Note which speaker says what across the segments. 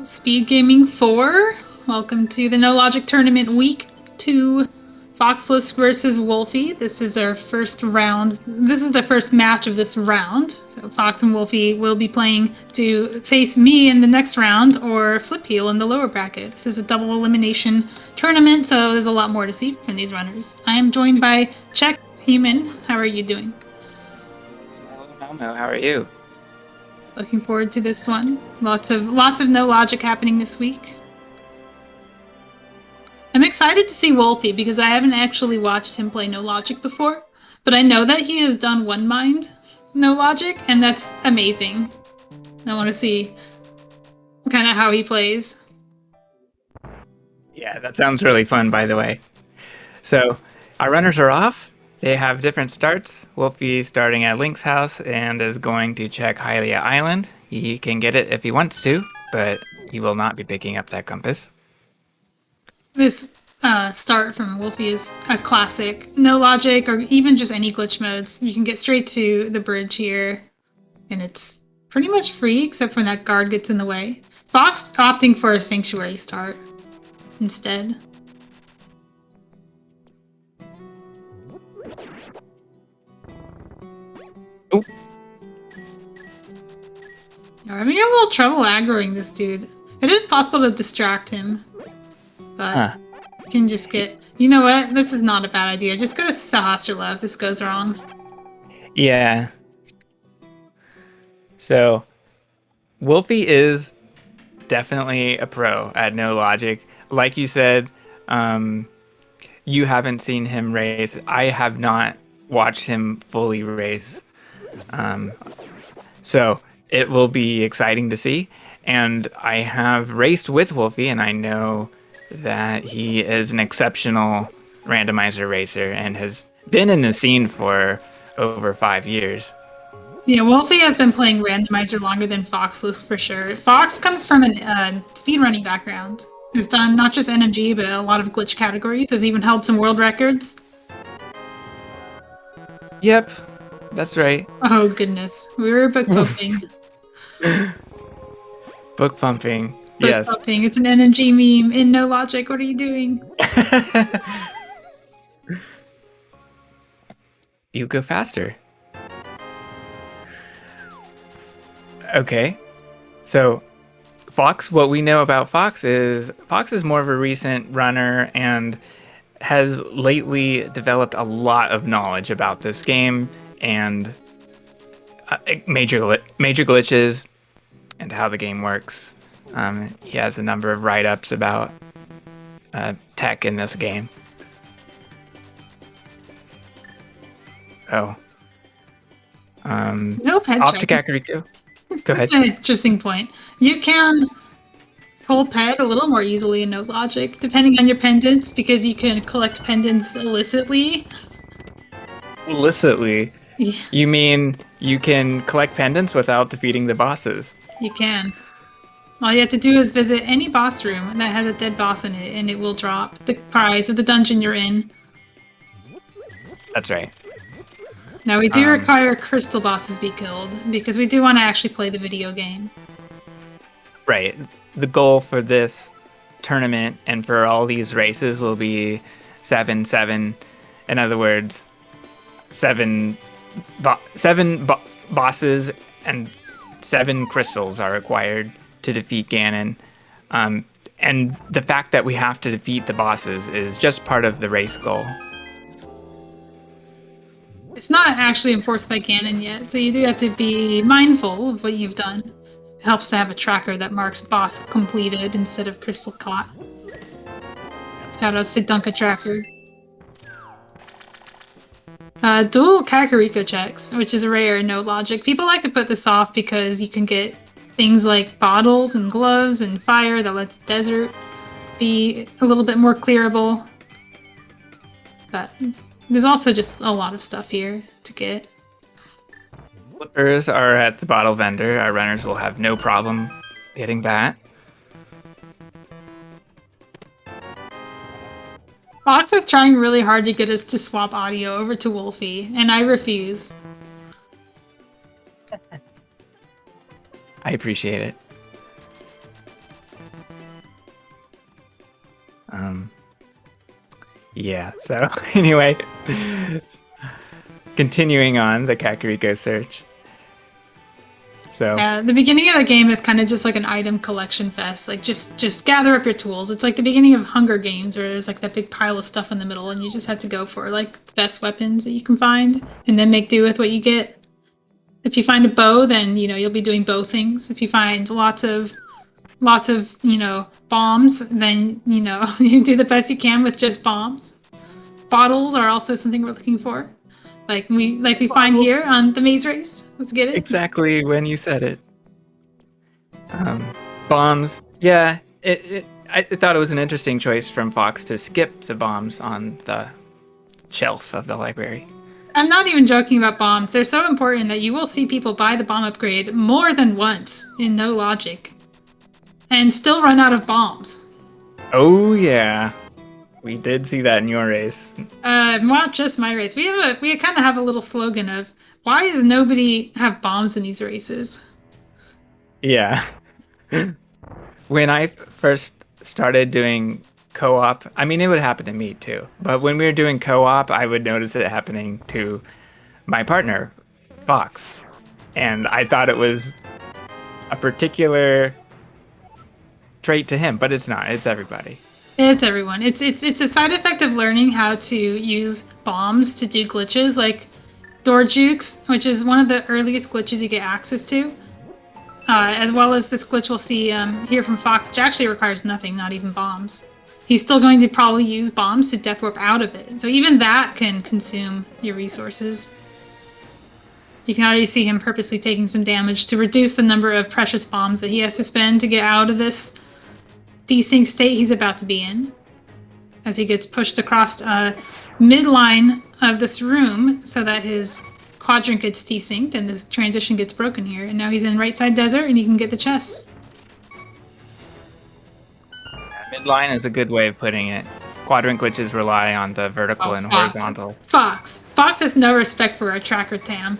Speaker 1: SpeedGaming 4. Welcome to the No Logic Tournament Week 2. FoxLisk versus Wulfy. This is our first round. This is the first match of this round. So Fox and Wulfy will be playing to face me in the next round or Flip Heel in the lower bracket. This is a double elimination tournament, so there's a lot more to see from these runners. I am joined by Czech Human. How are you doing?
Speaker 2: Hello, how are you?
Speaker 1: Looking forward to this one. Lots of No Logic happening this week. I'm excited to see Wulfy because I haven't actually watched him play No Logic before, but I know that he has done One Mind No Logic, and that's amazing. I want to see kind of how he plays.
Speaker 2: Yeah, that sounds really fun, by the way. So, our runners are off. They have different starts. Wulfy starting at Link's house and is going to check Hylia Island. He can get it if he wants to, but he will not be picking up that compass.
Speaker 1: This start from Wulfy is a classic. No Logic or even just any glitch modes. You can get straight to the bridge here, and it's pretty much free except for that guard gets in the way. Fox opting for a Sanctuary start instead.
Speaker 2: Oh.
Speaker 1: I'm having a little trouble aggroing this dude. It is possible to distract him, but you can just get... You know what? This is not a bad idea. Just go to Sahasrara if this goes wrong.
Speaker 2: Yeah. So, Wulfy is definitely a pro at No Logic. Like you said, you haven't seen him race. I have not watched him fully race. So it will be exciting to see. And I have raced with Wulfy, and I know that he is an exceptional randomizer racer and has been in the scene for over 5 years.
Speaker 1: Yeah, Wulfy has been playing randomizer longer than FoxLisk for sure. Fox comes from a speedrunning background. He's done not just NMG, but a lot of glitch categories. Has even held some world records.
Speaker 2: Yep, that's right.
Speaker 1: Oh, goodness. We were book pumping.
Speaker 2: Book pumping.
Speaker 1: Book
Speaker 2: Yes.
Speaker 1: pumping. It's an NMG meme in No Logic. What are you doing?
Speaker 2: You go faster. Okay. So, Fox, what we know about Fox is more of a recent runner and has lately developed a lot of knowledge about this game and major glitches and how the game works. He has a number of write-ups about tech in this game. So,
Speaker 1: No pet
Speaker 2: off to
Speaker 1: check.
Speaker 2: Kakariko. Go ahead.
Speaker 1: That's an interesting point. You can pull pet a little more easily in No Logic, depending on your pendants, because you can collect pendants illicitly.
Speaker 2: Illicitly?
Speaker 1: Yeah.
Speaker 2: You mean you can collect pendants without defeating the bosses?
Speaker 1: You can. All you have to do is visit any boss room that has a dead boss in it, and it will drop the prize of the dungeon you're in.
Speaker 2: That's right.
Speaker 1: Now, we do require crystal bosses be killed, because we do want to actually play the video game.
Speaker 2: Right. The goal for this tournament and for all these races will be 7-7. In other words, seven bosses and 7 crystals are required to defeat Ganon. And the fact that we have to defeat the bosses is just part of the race goal.
Speaker 1: It's not actually enforced by Ganon yet, so you do have to be mindful of what you've done. It helps to have a tracker that marks boss completed instead of crystal caught. Shout out to Dunka Tracker. Dual Kakariko checks, which is rare in No Logic. People like to put this off because you can get things like bottles and gloves and fire that lets desert be a little bit more clearable. But there's also just a lot of stuff here to get.
Speaker 2: Flippers are at the bottle vendor. Our runners will have no problem getting that.
Speaker 1: Fox is trying really hard to get us to swap audio over to Wulfy, and I refuse.
Speaker 2: I appreciate it. Yeah, so anyway, continuing on the Kakariko search. So
Speaker 1: The beginning of the game is kind of just like an item collection fest. Like just gather up your tools. It's like the beginning of Hunger Games, where there's like that big pile of stuff in the middle, and you just have to go for like the best weapons that you can find, and then make do with what you get. If you find a bow, then you'll be doing bow things. If you find lots of bombs, then you do the best you can with just bombs. Bottles are also something we're looking for. Like we find here on the maze race. Let's get it.
Speaker 2: Exactly when you said it. Bombs. Yeah, I thought it was an interesting choice from Fox to skip the bombs on the shelf of the library.
Speaker 1: I'm not even joking about bombs. They're so important that you will see people buy the bomb upgrade more than once in No Logic and still run out of bombs.
Speaker 2: Oh yeah, we did see that in your race.
Speaker 1: Not just my race. We kind of have a little slogan of why does nobody have bombs in these races?
Speaker 2: Yeah. When I first started doing co-op, I mean, it would happen to me too. But when we were doing co-op, I would notice it happening to my partner, Fox. And I thought it was a particular trait to him, but it's not. It's everybody.
Speaker 1: It's everyone. It's a side effect of learning how to use bombs to do glitches, like door jukes, which is one of the earliest glitches you get access to. As well as this glitch we'll see here from Fox, which actually requires nothing, not even bombs. He's still going to probably use bombs to death warp out of it. So even that can consume your resources. You can already see him purposely taking some damage to reduce the number of precious bombs that he has to spend to get out of this desync state he's about to be in. As he gets pushed across midline of this room so that his quadrant gets desynced and this transition gets broken here. And now he's in right side desert and he can get the chests.
Speaker 2: Midline is a good way of putting it. Quadrant glitches rely on the vertical and
Speaker 1: Fox.
Speaker 2: horizontal.
Speaker 1: Fox has no respect for our tracker Tam.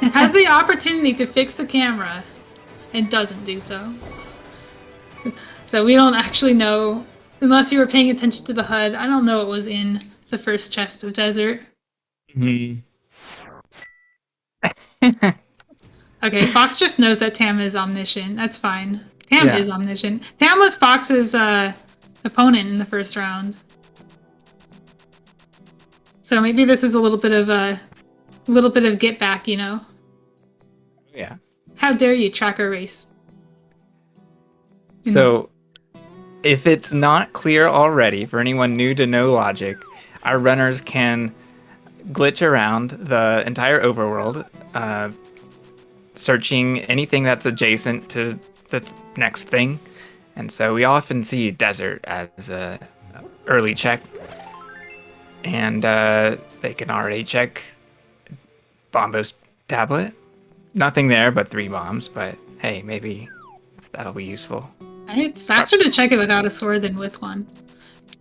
Speaker 1: Has the opportunity to fix the camera and doesn't do so. So we don't actually know, unless you were paying attention to the HUD, I don't know what was in the first chest of desert.
Speaker 2: Mm-hmm.
Speaker 1: Okay, Fox just knows that Tam is omniscient. That's fine. Tam is omniscient. Tam was Fox's opponent in the first round. So maybe this is a little bit of get back,
Speaker 2: Yeah.
Speaker 1: How dare you tracker race?
Speaker 2: So, if it's not clear already for anyone new to No Logic, our runners can glitch around the entire overworld, searching anything that's adjacent to the next thing. And so we often see desert as a early check. And they can already check Bombo's tablet. Nothing there but 3 bombs, but hey, maybe that'll be useful.
Speaker 1: It's faster to check it without a sword than with one.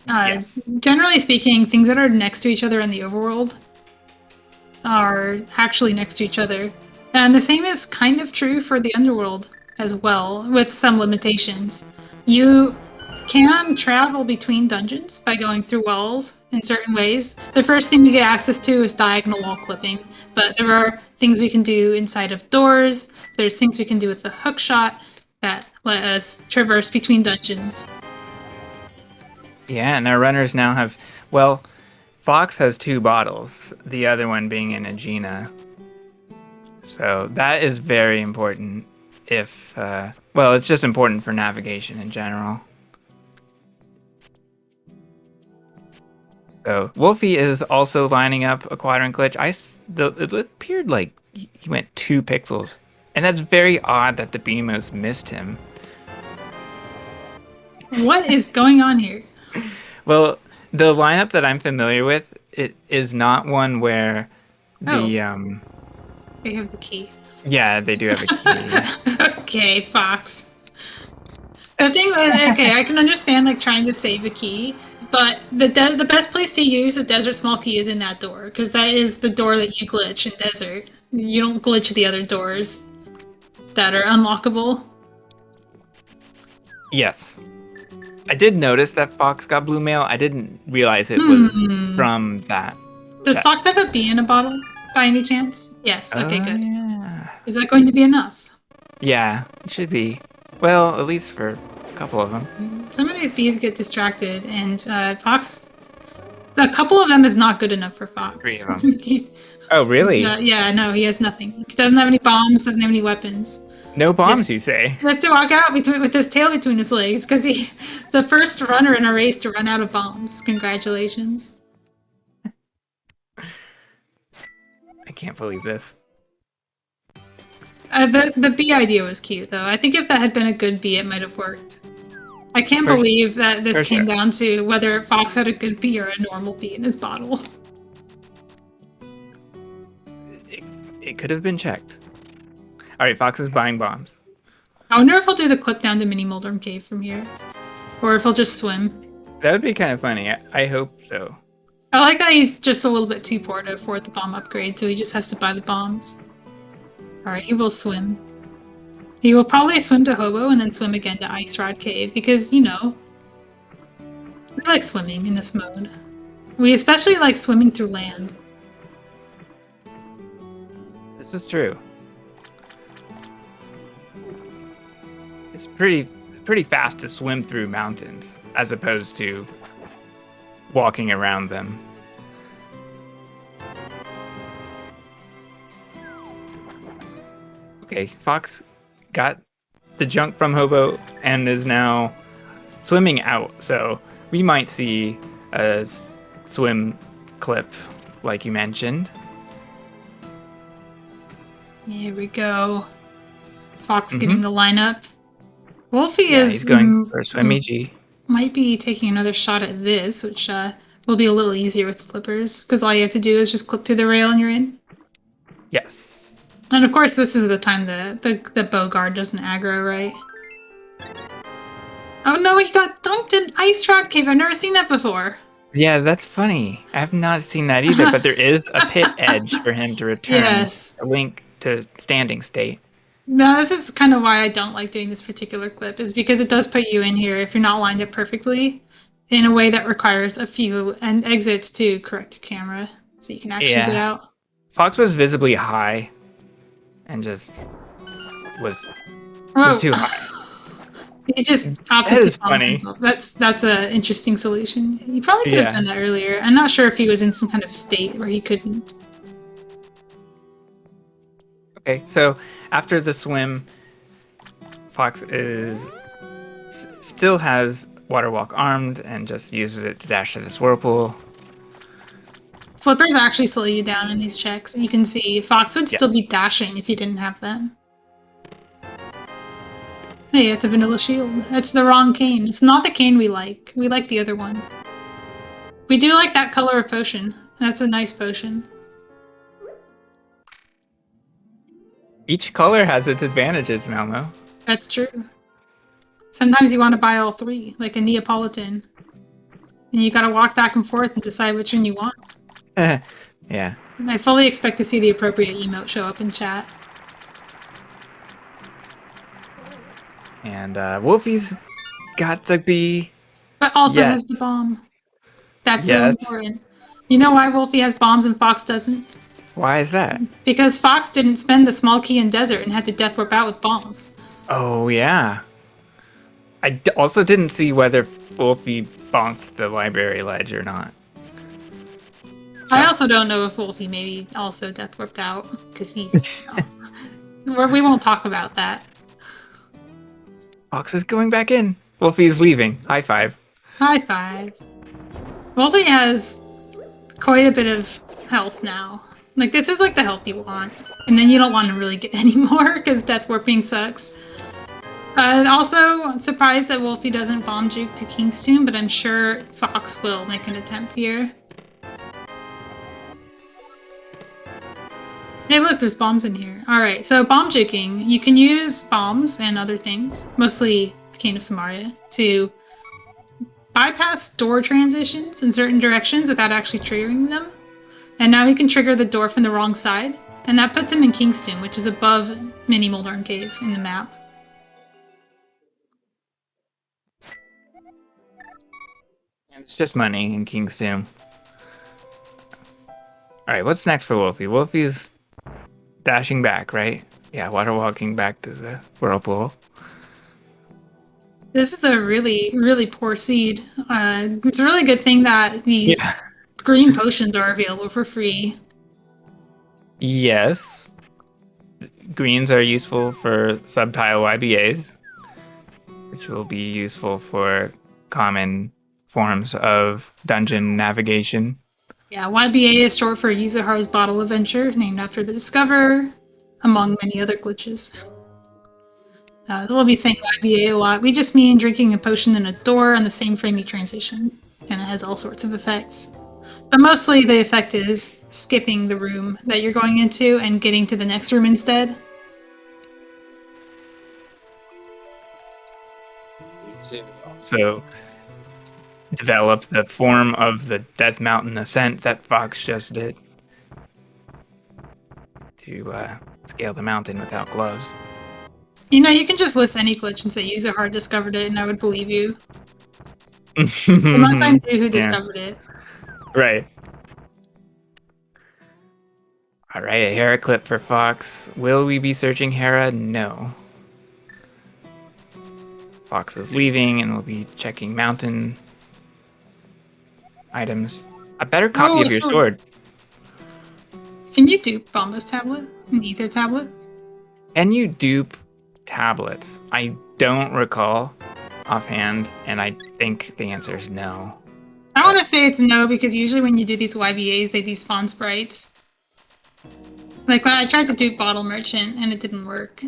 Speaker 2: Yes.
Speaker 1: Generally speaking, things that are next to each other in the overworld are actually next to each other. And the same is kind of true for the underworld as well, with some limitations. You can travel between dungeons by going through walls in certain ways. The first thing we get access to is diagonal wall clipping, but there are things we can do inside of doors. There's things we can do with the hook shot that let us traverse between dungeons.
Speaker 2: Yeah, and our runners now have, well, Fox has 2 bottles, the other one being in Aegina. So that is very important if, well, it's just important for navigation in general. So Wulfy is also lining up a quadrant glitch. It appeared like he went 2 pixels. And that's very odd that the Beamos missed him.
Speaker 1: What is going on here?
Speaker 2: Well, the lineup that I'm familiar with, it is not one where
Speaker 1: They have the key.
Speaker 2: Yeah, they do have a key.
Speaker 1: Okay, Fox. The thing was, okay, I can understand like trying to save a key, but the best place to use the desert small key is in that door, because that is the door that you glitch in desert. You don't glitch the other doors that are unlockable.
Speaker 2: Yes. I did notice that Fox got blue mail. I didn't realize it was from that.
Speaker 1: Does
Speaker 2: chest.
Speaker 1: Fox have a bee in a bottle by any chance? Yes. Okay, good.
Speaker 2: Yeah.
Speaker 1: Is that going to be enough?
Speaker 2: Yeah, it should be. Well, at least for a couple of them.
Speaker 1: Some of these bees get distracted, and Fox. A couple of them is not good enough for Fox.
Speaker 2: 3 of them.
Speaker 1: he's,
Speaker 2: Oh, really?
Speaker 1: yeah, no, he has nothing. He doesn't have any bombs, doesn't have any weapons.
Speaker 2: No bombs, you say?
Speaker 1: He has to walk out with his tail between his legs because he's the first runner in a race to run out of bombs. Congratulations.
Speaker 2: I can't believe this.
Speaker 1: The bee idea was cute, though. I think if that had been a good bee, it might have worked. I can't believe that this came down to whether Fox had a good bee or a normal bee in his bottle.
Speaker 2: It could have been checked. All right, Fox is buying bombs.
Speaker 1: I wonder if he'll do the clip down to Mini Moldorm Cave from here. Or if he'll just swim.
Speaker 2: That would be kind of funny. I hope so.
Speaker 1: I like that he's just a little bit too poor to afford the bomb upgrade, so he just has to buy the bombs. Alright, he will swim. He will probably swim to Hobo and then swim again to Ice Rod Cave, because, you know, we like swimming in this mode. We especially like swimming through land.
Speaker 2: This is true. It's pretty fast to swim through mountains, as opposed to walking around them. Okay, Fox got the junk from Hobo and is now swimming out, so we might see a swim clip like you mentioned.
Speaker 1: Here we go. Fox getting the lineup. Wulfy
Speaker 2: He's going for a swim EG.
Speaker 1: Might be taking another shot at this, which will be a little easier with the flippers, because all you have to do is just clip through the rail and you're in.
Speaker 2: Yes.
Speaker 1: And of course, this is the time the bow guard doesn't aggro, right? Oh no, he got dunked in Ice Rod Cave. I've never seen that before.
Speaker 2: Yeah, that's funny. I have not seen that either, but there is a pit edge for him to return.
Speaker 1: Yes.
Speaker 2: A link to standing state.
Speaker 1: No, this is kind of why I don't like doing this particular clip, is because it does put you in here if you're not lined up perfectly in a way that requires a few exits to correct your camera so you can actually get out.
Speaker 2: Fox was visibly high and just was too high.
Speaker 1: He just opted to fall
Speaker 2: funny.
Speaker 1: himself. That's an interesting solution. He probably could have done that earlier. I'm not sure if he was in some kind of state where he couldn't.
Speaker 2: Okay, so after the swim, Fox still has Water Walk armed and just uses it to dash to this whirlpool.
Speaker 1: Flippers actually slow you down in these checks. You can see Fox would still be dashing if you didn't have them. Hey, it's a vanilla shield. That's the wrong cane. It's not the cane we like. We like the other one. We do like that color of potion. That's a nice potion.
Speaker 2: Each color has its advantages, Malmo.
Speaker 1: That's true. Sometimes you want to buy all three, like a Neapolitan. And you gotta walk back and forth and decide which one you want.
Speaker 2: Yeah.
Speaker 1: I fully expect to see the appropriate emote show up in chat.
Speaker 2: And Wulfy's got the bee.
Speaker 1: But also has the bomb. That's so
Speaker 2: Yes.
Speaker 1: important. You know why Wulfy has bombs and Fox doesn't?
Speaker 2: Why is that?
Speaker 1: Because Fox didn't spend the small key in desert and had to death warp out with bombs.
Speaker 2: Oh, yeah. I also didn't see whether Wulfy bonked the library ledge or not.
Speaker 1: I also don't know if Wulfy maybe also death warped out, because he... we won't talk about that.
Speaker 2: Fox is going back in. Wulfy's leaving. High five.
Speaker 1: High five. Wulfy has quite a bit of health now. Like, this is like the health you want. And then you don't want to really get any more, because death warping sucks. Also, I'm surprised that Wulfy doesn't bomb juke to King's Tomb, but I'm sure Fox will make an attempt here. Hey look, there's bombs in here. Alright, so bomb juking. You can use bombs and other things, mostly the Cane of Samaria, to bypass door transitions in certain directions without actually triggering them. And now he can trigger the door from the wrong side, and that puts him in King's Tomb, which is above Mini Moldorm Cave in the map.
Speaker 2: It's just money in King's Tomb. All right, what's next for Wulfy? Wulfy's dashing back, right? Yeah, water walking back to the whirlpool.
Speaker 1: This is a really, really poor seed. It's a really good thing that these
Speaker 2: Yeah.
Speaker 1: green potions are available for free.
Speaker 2: Yes. Greens are useful for subtile YBAs, which will be useful for common forms of dungeon navigation.
Speaker 1: Yeah, YBA is short for Yuzuharu's Bottle Adventure, named after the discoverer, among many other glitches. We'll be saying YBA a lot. We just mean drinking a potion in a door on the same frame you transition, and it has all sorts of effects. But mostly the effect is skipping the room that you're going into and getting to the next room instead.
Speaker 2: So develop the form of the Death Mountain ascent that Fox just did to scale the mountain without gloves.
Speaker 1: You know, you can just list any glitch and say Yuzuharu discovered it, and I would believe you. Unless I knew who
Speaker 2: Yeah,
Speaker 1: discovered it.
Speaker 2: right. All right, a Hera clip for Fox. Will we be searching Hera? No. Fox is leaving, and we'll be checking mountain items. A better copy
Speaker 1: Oh,
Speaker 2: of
Speaker 1: a
Speaker 2: your
Speaker 1: sword.
Speaker 2: sword.
Speaker 1: Can you dupe Bombos tablet? An ether tablet?
Speaker 2: Can you dupe tablets? I don't recall offhand, and I think the answer is no.
Speaker 1: I want to say it's no, because usually when you do these YBAs, they despawn sprites. Like when I tried to dupe Bottle Merchant, and it didn't work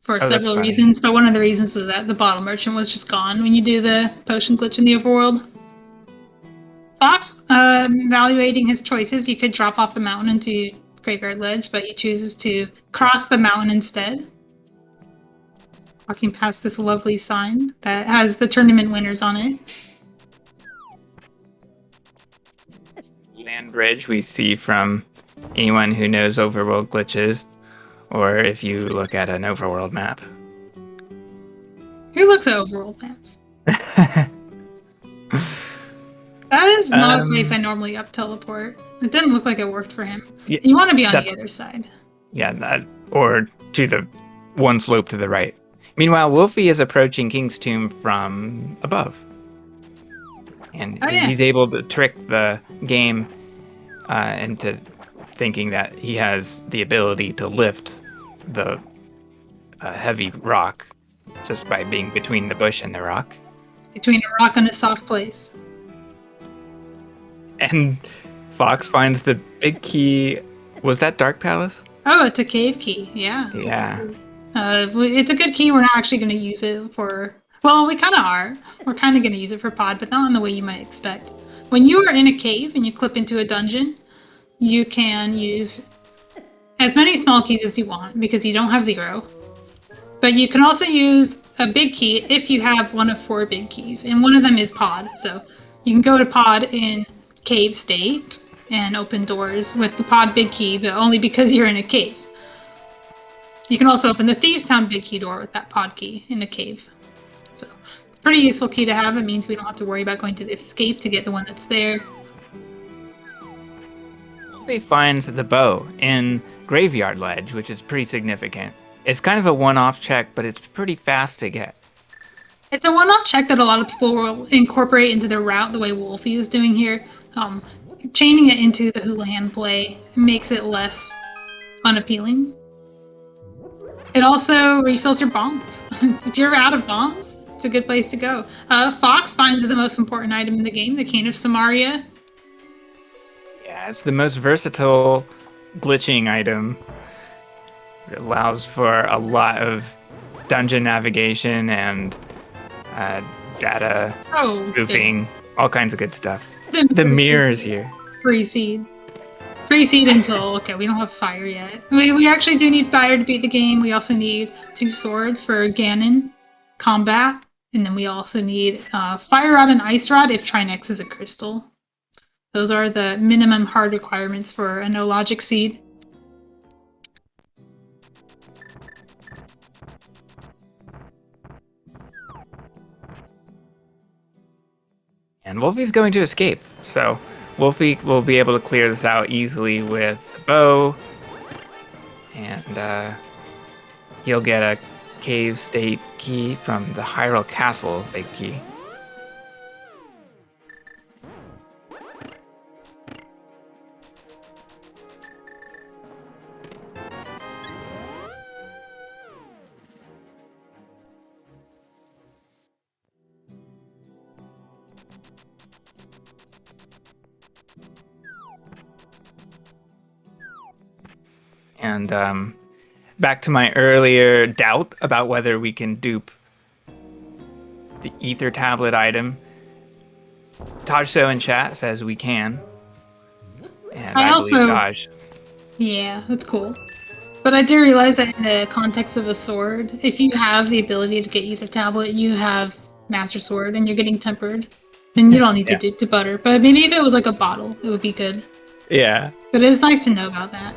Speaker 1: for
Speaker 2: Oh, that's
Speaker 1: several
Speaker 2: funny.
Speaker 1: reasons, but one of the reasons is that the Bottle Merchant was just gone when you do the potion glitch in the overworld. Fox, evaluating his choices, he could drop off the mountain into Graveyard Ledge, but he chooses to cross the mountain instead. Walking past this lovely sign that has the tournament winners on it.
Speaker 2: Land bridge we see from anyone who knows overworld glitches, or if you look at an overworld map.
Speaker 1: Who looks at overworld maps? That is not a place I normally up teleport. It didn't look like it worked for him.
Speaker 2: Yeah,
Speaker 1: You want to be on the other side.
Speaker 2: Yeah, that, or to the one slope to the right. Meanwhile, Wulfy is approaching King's Tomb from above. And he's able to trick the game into thinking that he has the ability to lift the heavy rock just by being between the bush and the rock.
Speaker 1: Between a rock and a soft place.
Speaker 2: And Fox finds the big key. Was that Dark Palace?
Speaker 1: Oh, it's a cave key. Yeah.
Speaker 2: Yeah.
Speaker 1: It's a good key. We're not actually going to use it for... Well, we kind of are. We're kind of going to use it for pod, but not in the way you might expect. When you are in a cave and you clip into a dungeon, you can use as many small keys as you want because you don't have 0. But you can also use a big key if you have one of 4 big keys, and one of them is pod. So you can go to pod in cave state and open doors with the pod big key, but only because you're in a cave. You can also open the Thieves' Town big key door with that pod key in a cave. So it's a pretty useful key to have. It means we don't have to worry about going to the escape to get the one that's there.
Speaker 2: He finds the bow in Graveyard Ledge, which is pretty significant. It's kind of a one-off check, but it's pretty fast to get.
Speaker 1: It's a one-off check that a lot of people will incorporate into their route the way Wulfy is doing here. Chaining it into the Houlihan play makes it less unappealing. It also refills your bombs. If you're out of bombs, it's a good place to go. Fox finds the most important item in the game, the Cane of Samaria.
Speaker 2: Yeah, it's the most versatile glitching item. It allows for a lot of dungeon navigation and data spoofing, all kinds of good stuff. The mirrors here.
Speaker 1: Free seed. Free seed until, okay, we don't have fire yet. We actually do need fire to beat the game. We also need 2 swords for Ganon combat. And then we also need fire rod and ice rod if Trinex is a crystal. Those are the minimum hard requirements for a no logic seed.
Speaker 2: And Wulfy's going to escape. So Wulfy will be able to clear this out easily with a bow. And he'll get a cave state key from the Hyrule Castle big key. And back to my earlier doubt about whether we can dupe the ether tablet item. Tajso in chat says we can. And I believe Taj.
Speaker 1: Yeah, that's cool. But I do realize that in the context of a sword, if you have the ability to get ether tablet, you have master sword, and you're getting tempered, then you don't need to dupe to butter. But maybe if it was like a bottle, it would be good.
Speaker 2: Yeah.
Speaker 1: But it is nice to know about that.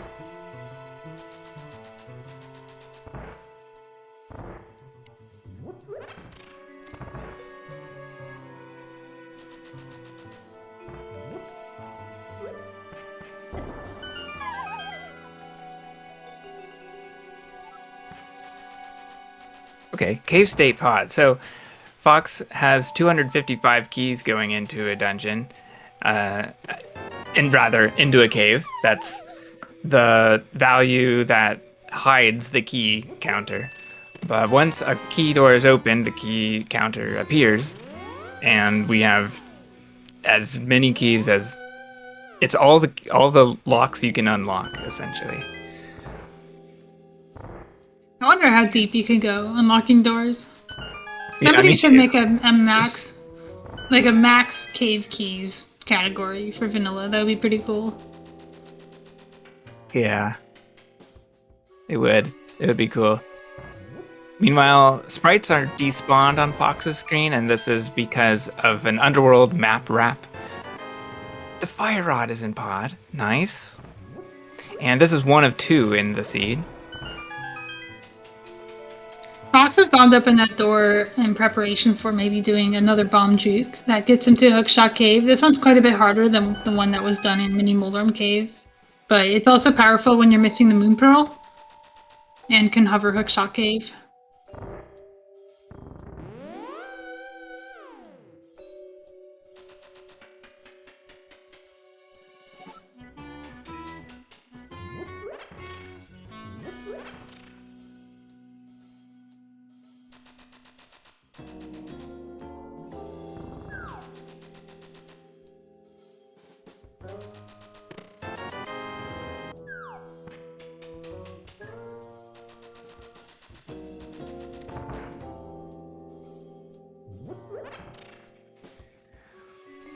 Speaker 2: Okay, cave state pod. So Fox has 255 keys going into a dungeon, and rather into a cave. That's the value that hides the key counter. But once a key door is opened, the key counter appears, and we have as many keys as it's all the locks you can unlock essentially.
Speaker 1: I wonder how deep you could go unlocking doors. Somebody should make a max, like a max cave keys category for vanilla. That would be pretty cool.
Speaker 2: Yeah. It would be cool. Meanwhile, sprites are despawned on Fox's screen, and this is because of an underworld map wrap. The fire rod is in pod. Nice. And this is one of two in the seed.
Speaker 1: Fox is bombed up in that door in preparation for maybe doing another bomb juke that gets him to Hookshot Cave. This one's quite a bit harder than the one that was done in Mini Moldorm Cave. But it's also powerful when you're missing the Moon Pearl and can hover Hookshot Cave.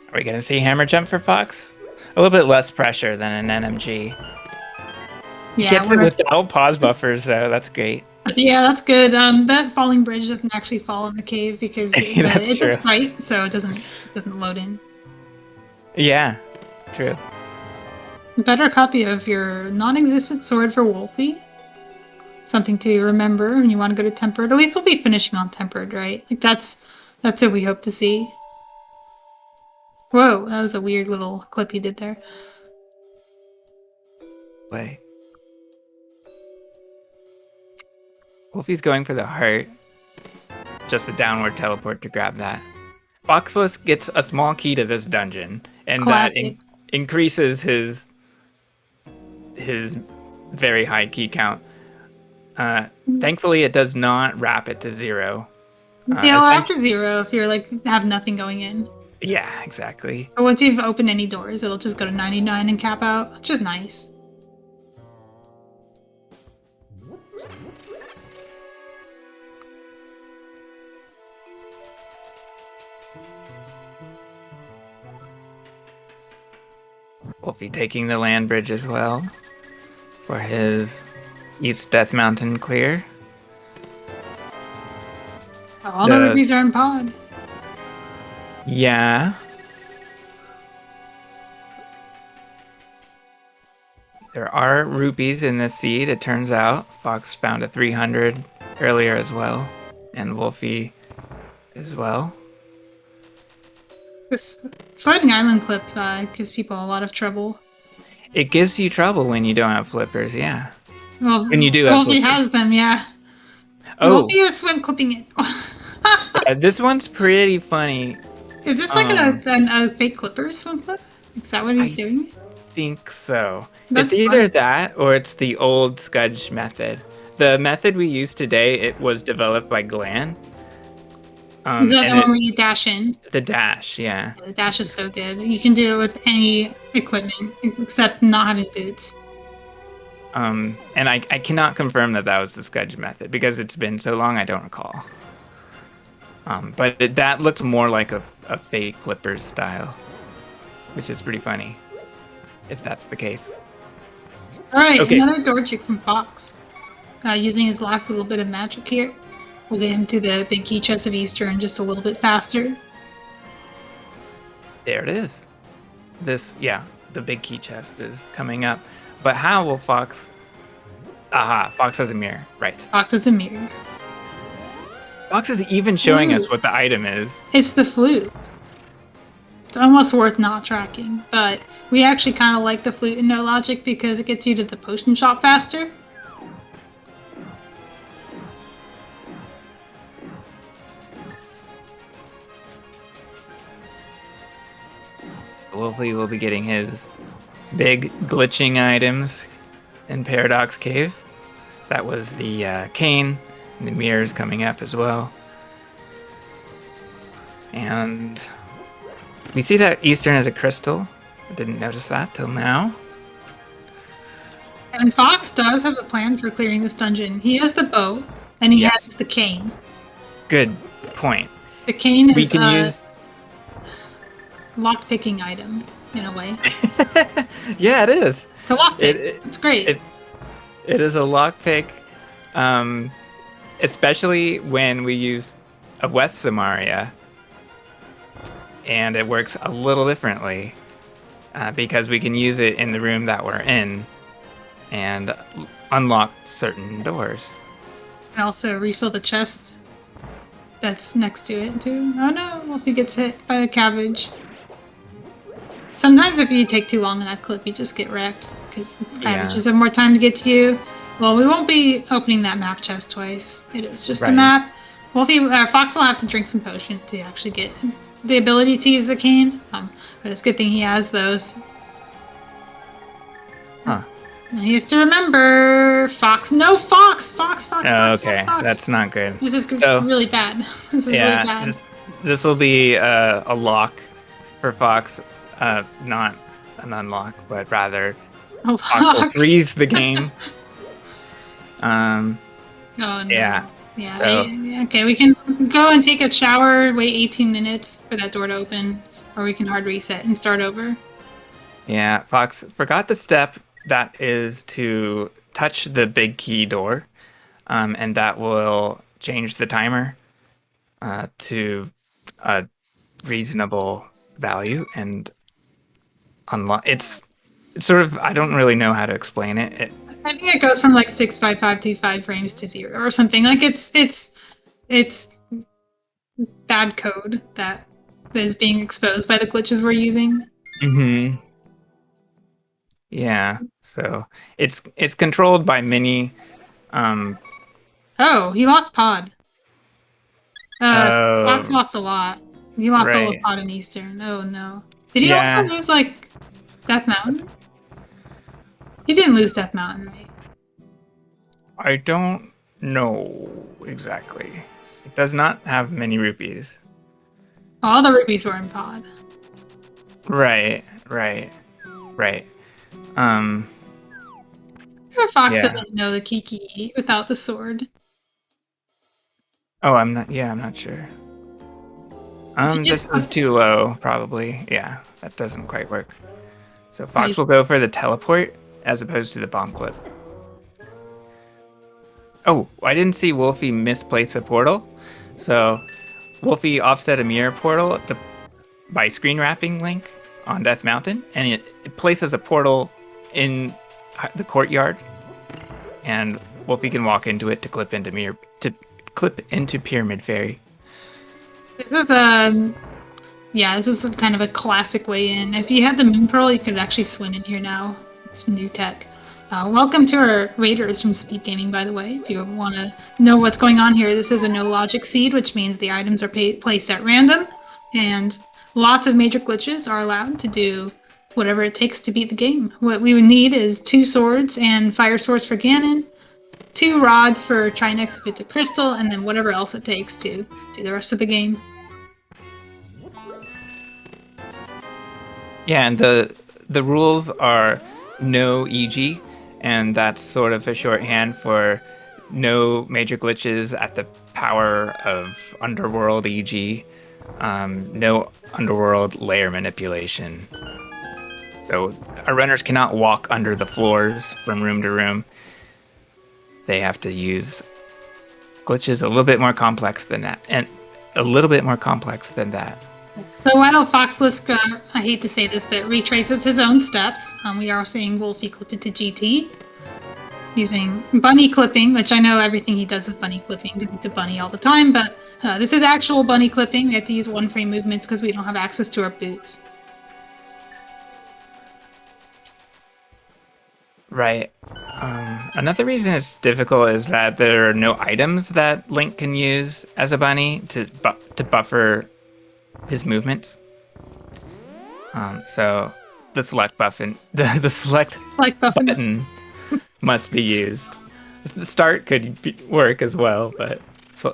Speaker 2: Are we going to see hammer jump for Fox? A little bit less pressure than an NMG.
Speaker 1: Yeah,
Speaker 2: gets it without pause buffers, though. That's great.
Speaker 1: Yeah, that's good. That falling bridge doesn't actually fall in the cave because it's a sprite, so it doesn't load in.
Speaker 2: Yeah, true.
Speaker 1: A better copy of your non-existent sword for Wulfy. Something to remember when you want to go to Tempered. At least we'll be finishing on Tempered, right? Like that's what we hope to see. Whoa, that was a weird little clip you did there.
Speaker 2: Wait. Wulfy's going for the heart. Just a downward teleport to grab that. FoxLisk gets a small key to this dungeon, and that increases his very high key count. Thankfully, it does not wrap it to 0.
Speaker 1: Yeah, it'll wrap to 0 if you're have nothing going in.
Speaker 2: Yeah, exactly.
Speaker 1: But once you've opened any doors, it'll just go to 99 and cap out, which is nice.
Speaker 2: Wulfy taking the land bridge as well for his East Death Mountain clear.
Speaker 1: All the rubies are in pod.
Speaker 2: Yeah. There are rupees in this seed, it turns out. Fox found a 300 earlier as well, and Wulfy as well.
Speaker 1: This floating island clip gives people a lot of trouble.
Speaker 2: It gives you trouble when you don't have flippers, yeah.
Speaker 1: Well,
Speaker 2: When you do have
Speaker 1: Wulfy
Speaker 2: flippers.
Speaker 1: has them, yeah.
Speaker 2: Oh,
Speaker 1: Wulfy is swim clipping it.
Speaker 2: this one's pretty funny.
Speaker 1: Is this like a fake clipper swim clip? Is that what he's
Speaker 2: I
Speaker 1: doing?
Speaker 2: think so.
Speaker 1: That's
Speaker 2: It's either
Speaker 1: fun.
Speaker 2: that or it's the old Scudge method. The method we use today, it was developed by Glan.
Speaker 1: Is that
Speaker 2: And
Speaker 1: the one where you dash in?
Speaker 2: the dash, yeah.
Speaker 1: The dash is so good. You can do it with any equipment except not having boots.
Speaker 2: And I cannot confirm that was the Scudge method because it's been so long I don't recall. But that looked more like a fake Clippers style, which is pretty funny, if that's the case.
Speaker 1: All right,
Speaker 2: Okay.
Speaker 1: another door trick from Fox. Using his last little bit of magic here. We'll get him to the big key chest of Eastern just a little bit faster.
Speaker 2: There it is. The big key chest is coming up. But how will Fox... Aha, Fox has a mirror. Right.
Speaker 1: Fox is a mirror.
Speaker 2: Fox is even showing us what the item is.
Speaker 1: It's the flute. It's almost worth not tracking, but we actually kind of like the flute in No Logic because it gets you to the potion shop faster.
Speaker 2: Wulfy will be getting his big glitching items in Paradox Cave. That was the cane, and the mirrors coming up as well. And we see that Eastern is a crystal. I didn't notice that till now.
Speaker 1: And Fox does have a plan for clearing this dungeon. He has the bow, and he
Speaker 2: Yes.
Speaker 1: has the cane.
Speaker 2: Good point.
Speaker 1: The cane is
Speaker 2: We can use...
Speaker 1: lock-picking item, in a way.
Speaker 2: Yeah, it is.
Speaker 1: It's a lockpick. It's great.
Speaker 2: It is a lockpick, especially when we use a West Samaria, and it works a little differently because we can use it in the room that we're in and unlock certain doors.
Speaker 1: And also refill the chest that's next to it, too. Oh no, Wulfy gets hit by a cabbage. Sometimes if you take too long in that clip, you just get wrecked, because cabbages have more time to get to you. Well, we won't be opening that map chest twice. It is just a map. Wulfy, Fox will have to drink some potion to actually get the ability to use the cane, but it's a good thing he has those.
Speaker 2: Huh.
Speaker 1: And he has to remember Fox. No, Fox! Fox!
Speaker 2: Okay,
Speaker 1: Fox.
Speaker 2: that's not good.
Speaker 1: This is really bad. This is really bad.
Speaker 2: This will be a lock for Fox. Not an unlock, but rather Fox will freeze the game.
Speaker 1: Oh no.
Speaker 2: Yeah.
Speaker 1: Yeah.
Speaker 2: So,
Speaker 1: Okay, we can go and take a shower, wait 18 minutes for that door to open, or we can hard reset and start over.
Speaker 2: Yeah, Fox forgot the step that is to touch the big key door, and that will change the timer to a reasonable value and unlock. It's sort of, I don't really know how to explain it.
Speaker 1: I think it goes from like 65525 frames to 0 or something. Like it's bad code that is being exposed by the glitches we're using.
Speaker 2: Mm-hmm. Yeah, so it's controlled by many.
Speaker 1: Oh, he lost pod. Fox lost a lot. He lost all of pod in Eastern. Oh no. Did he also lose like Death Mountain? He didn't lose Death Mountain, right?
Speaker 2: I don't know exactly. It does not have many rupees.
Speaker 1: All the rupees were in pod.
Speaker 2: Right.
Speaker 1: Fox doesn't know the Kiki without the sword.
Speaker 2: Oh, I'm not sure. This is too low, probably. Yeah, that doesn't quite work. So Fox will go for the teleport as opposed to the bomb clip. Oh, I didn't see Wulfy misplace a portal. So Wulfy offset a mirror portal by screen wrapping Link on Death Mountain, and it places a portal in the courtyard, and Wulfy can walk into it to clip into Pyramid Fairy.
Speaker 1: This is Yeah, this is kind of a classic way in. If you had the Moon Pearl, you could actually swim in here now. It's new tech. Welcome to our raiders from SpeedGaming, by the way. If you want to know what's going on here, this is a no logic seed, which means the items are placed at random, and lots of major glitches are allowed to do whatever it takes to beat the game. What we would need is 2 swords and fire swords for Ganon, 2 rods for Trinex if it's a crystal, and then whatever else it takes to do the rest of the game.
Speaker 2: Yeah, and the rules are no EG, and that's sort of a shorthand for no major glitches at the power of underworld EG, no underworld layer manipulation. So our runners cannot walk under the floors from room to room. They have to use glitches a little bit more complex than that, and a little bit more complex than that.
Speaker 1: So while FoxLisk, I hate to say this, but retraces his own steps, we are seeing Wulfy clip it to GT using bunny clipping, which I know everything he does is bunny clipping because he's a bunny all the time, but this is actual bunny clipping. We have to use one-frame movements because we don't have access to our boots.
Speaker 2: Right. Another reason it's difficult is that there are no items that Link can use as a bunny to buffer his movements. So the select button, the select button must be used. The start could work as well, but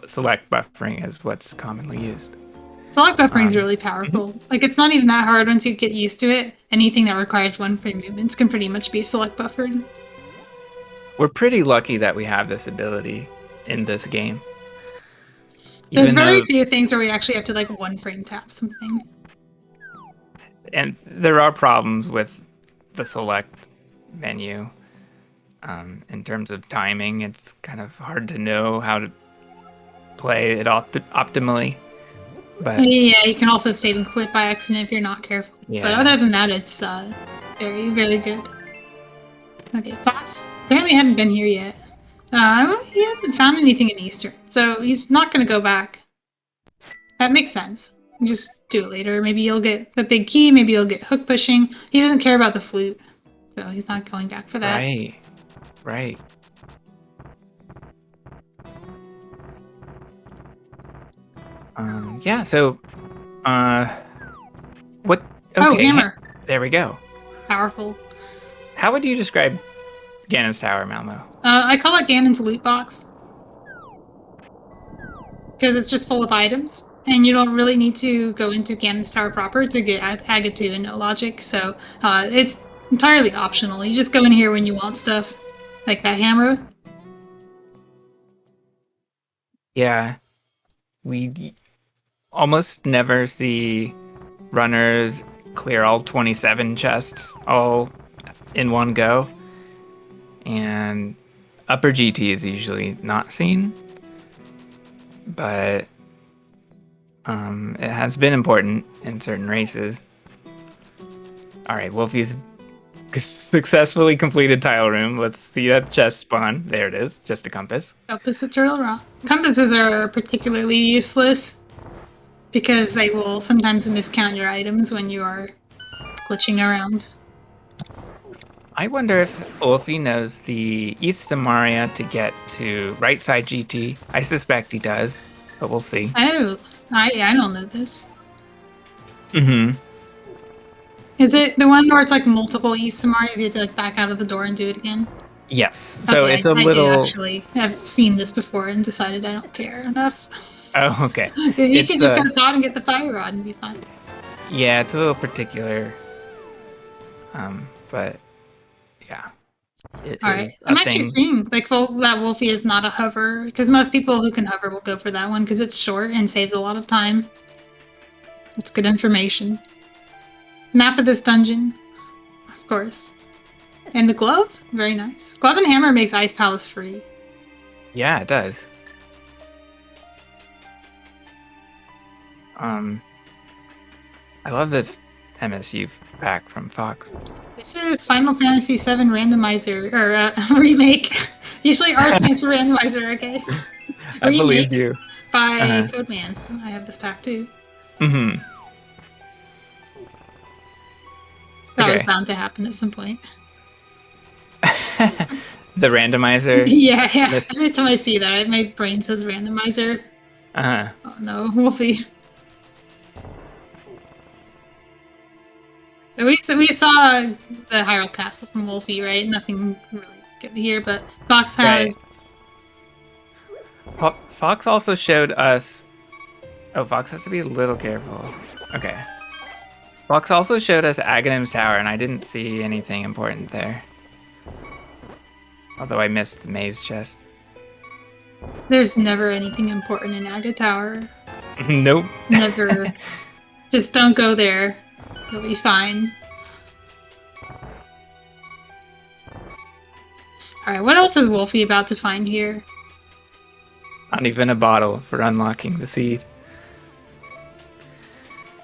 Speaker 2: select buffering is what's commonly used.
Speaker 1: Select buffering is really powerful. Like, it's not even that hard once you get used to it. Anything that requires one-frame movements can pretty much be select buffered.
Speaker 2: We're pretty lucky that we have this ability in this game.
Speaker 1: There's very few things where we actually have to, like, one-frame tap something.
Speaker 2: And there are problems with the select menu. In terms of timing, it's kind of hard to know how to play it optimally. But
Speaker 1: yeah, you can also save and quit by accident if you're not careful. Yeah. But other than that, it's very, very good. Okay, Fox apparently hadn't been here yet. He hasn't found anything in Eastern, so he's not going to go back. That makes sense. Just do it later. Maybe you'll get the big key, maybe you'll get hook pushing. He doesn't care about the flute, so he's not going back for that.
Speaker 2: Right. Yeah, so, what? Okay,
Speaker 1: oh, hammer.
Speaker 2: There we go.
Speaker 1: Powerful.
Speaker 2: How would you describe Ganon's Tower, Malmo?
Speaker 1: I call it Ganon's loot box. Because it's just full of items, and you don't really need to go into Ganon's Tower proper to get Agatu and no logic, so it's entirely optional. You just go in here when you want stuff, like that hammer.
Speaker 2: Yeah. We almost never see runners clear all 27 chests all in one go. And upper GT is usually not seen. But it has been important in certain races. Alright, Wulfy's successfully completed tile room. Let's see that chest spawn. There it is, just a compass.
Speaker 1: Compass, a turtle rock. Compasses are particularly useless because they will sometimes miscount your items when you are glitching around.
Speaker 2: I wonder if Wulfy knows the East Samaria to get to right side GT. I suspect he does, but we'll see.
Speaker 1: Oh, I don't know this.
Speaker 2: Mm-hmm.
Speaker 1: Is it the one where it's like multiple East Samarias? You have to like back out of the door and do it again?
Speaker 2: Yes. So okay, it's a
Speaker 1: I
Speaker 2: little.
Speaker 1: I do actually have seen this before and decided I don't care enough.
Speaker 2: Oh, okay.
Speaker 1: You can just go to Todd and get the fire rod and be fine.
Speaker 2: Yeah, it's a little particular. But yeah.
Speaker 1: All right. I'm actually seeing like that Wulfy is not a hover because most people who can hover will go for that one because it's short and saves a lot of time. It's good information. Map of this dungeon, of course. And the glove, very nice. Glove and hammer makes Ice Palace free.
Speaker 2: Yeah, it does. I love this MSU pack from Fox.
Speaker 1: This is Final Fantasy VII Randomizer, or remake. Usually R stands for Randomizer, okay?
Speaker 2: I believe you.
Speaker 1: By Codeman. I have this pack too.
Speaker 2: Mm-hmm.
Speaker 1: that was
Speaker 2: Okay.
Speaker 1: bound to happen at some point.
Speaker 2: The randomizer.
Speaker 1: Yeah.
Speaker 2: Miss.
Speaker 1: Every time I see that, my brain says randomizer.
Speaker 2: Uh-huh.
Speaker 1: Oh no, Wulfy. So we saw the Hyrule Castle from Wulfy, right? Nothing really good here, but Fox
Speaker 2: Right.
Speaker 1: has.
Speaker 2: Fox also showed us. Oh, Fox has to be a little careful. Okay. Fox also showed us Aghanim's Tower, and I didn't see anything important there. Although I missed the maze chest.
Speaker 1: There's never anything important in Aga Tower.
Speaker 2: Nope.
Speaker 1: Never. Just don't go there. You'll be fine. Alright, what else is Wulfy about to find here?
Speaker 2: Not even a bottle for unlocking the seed.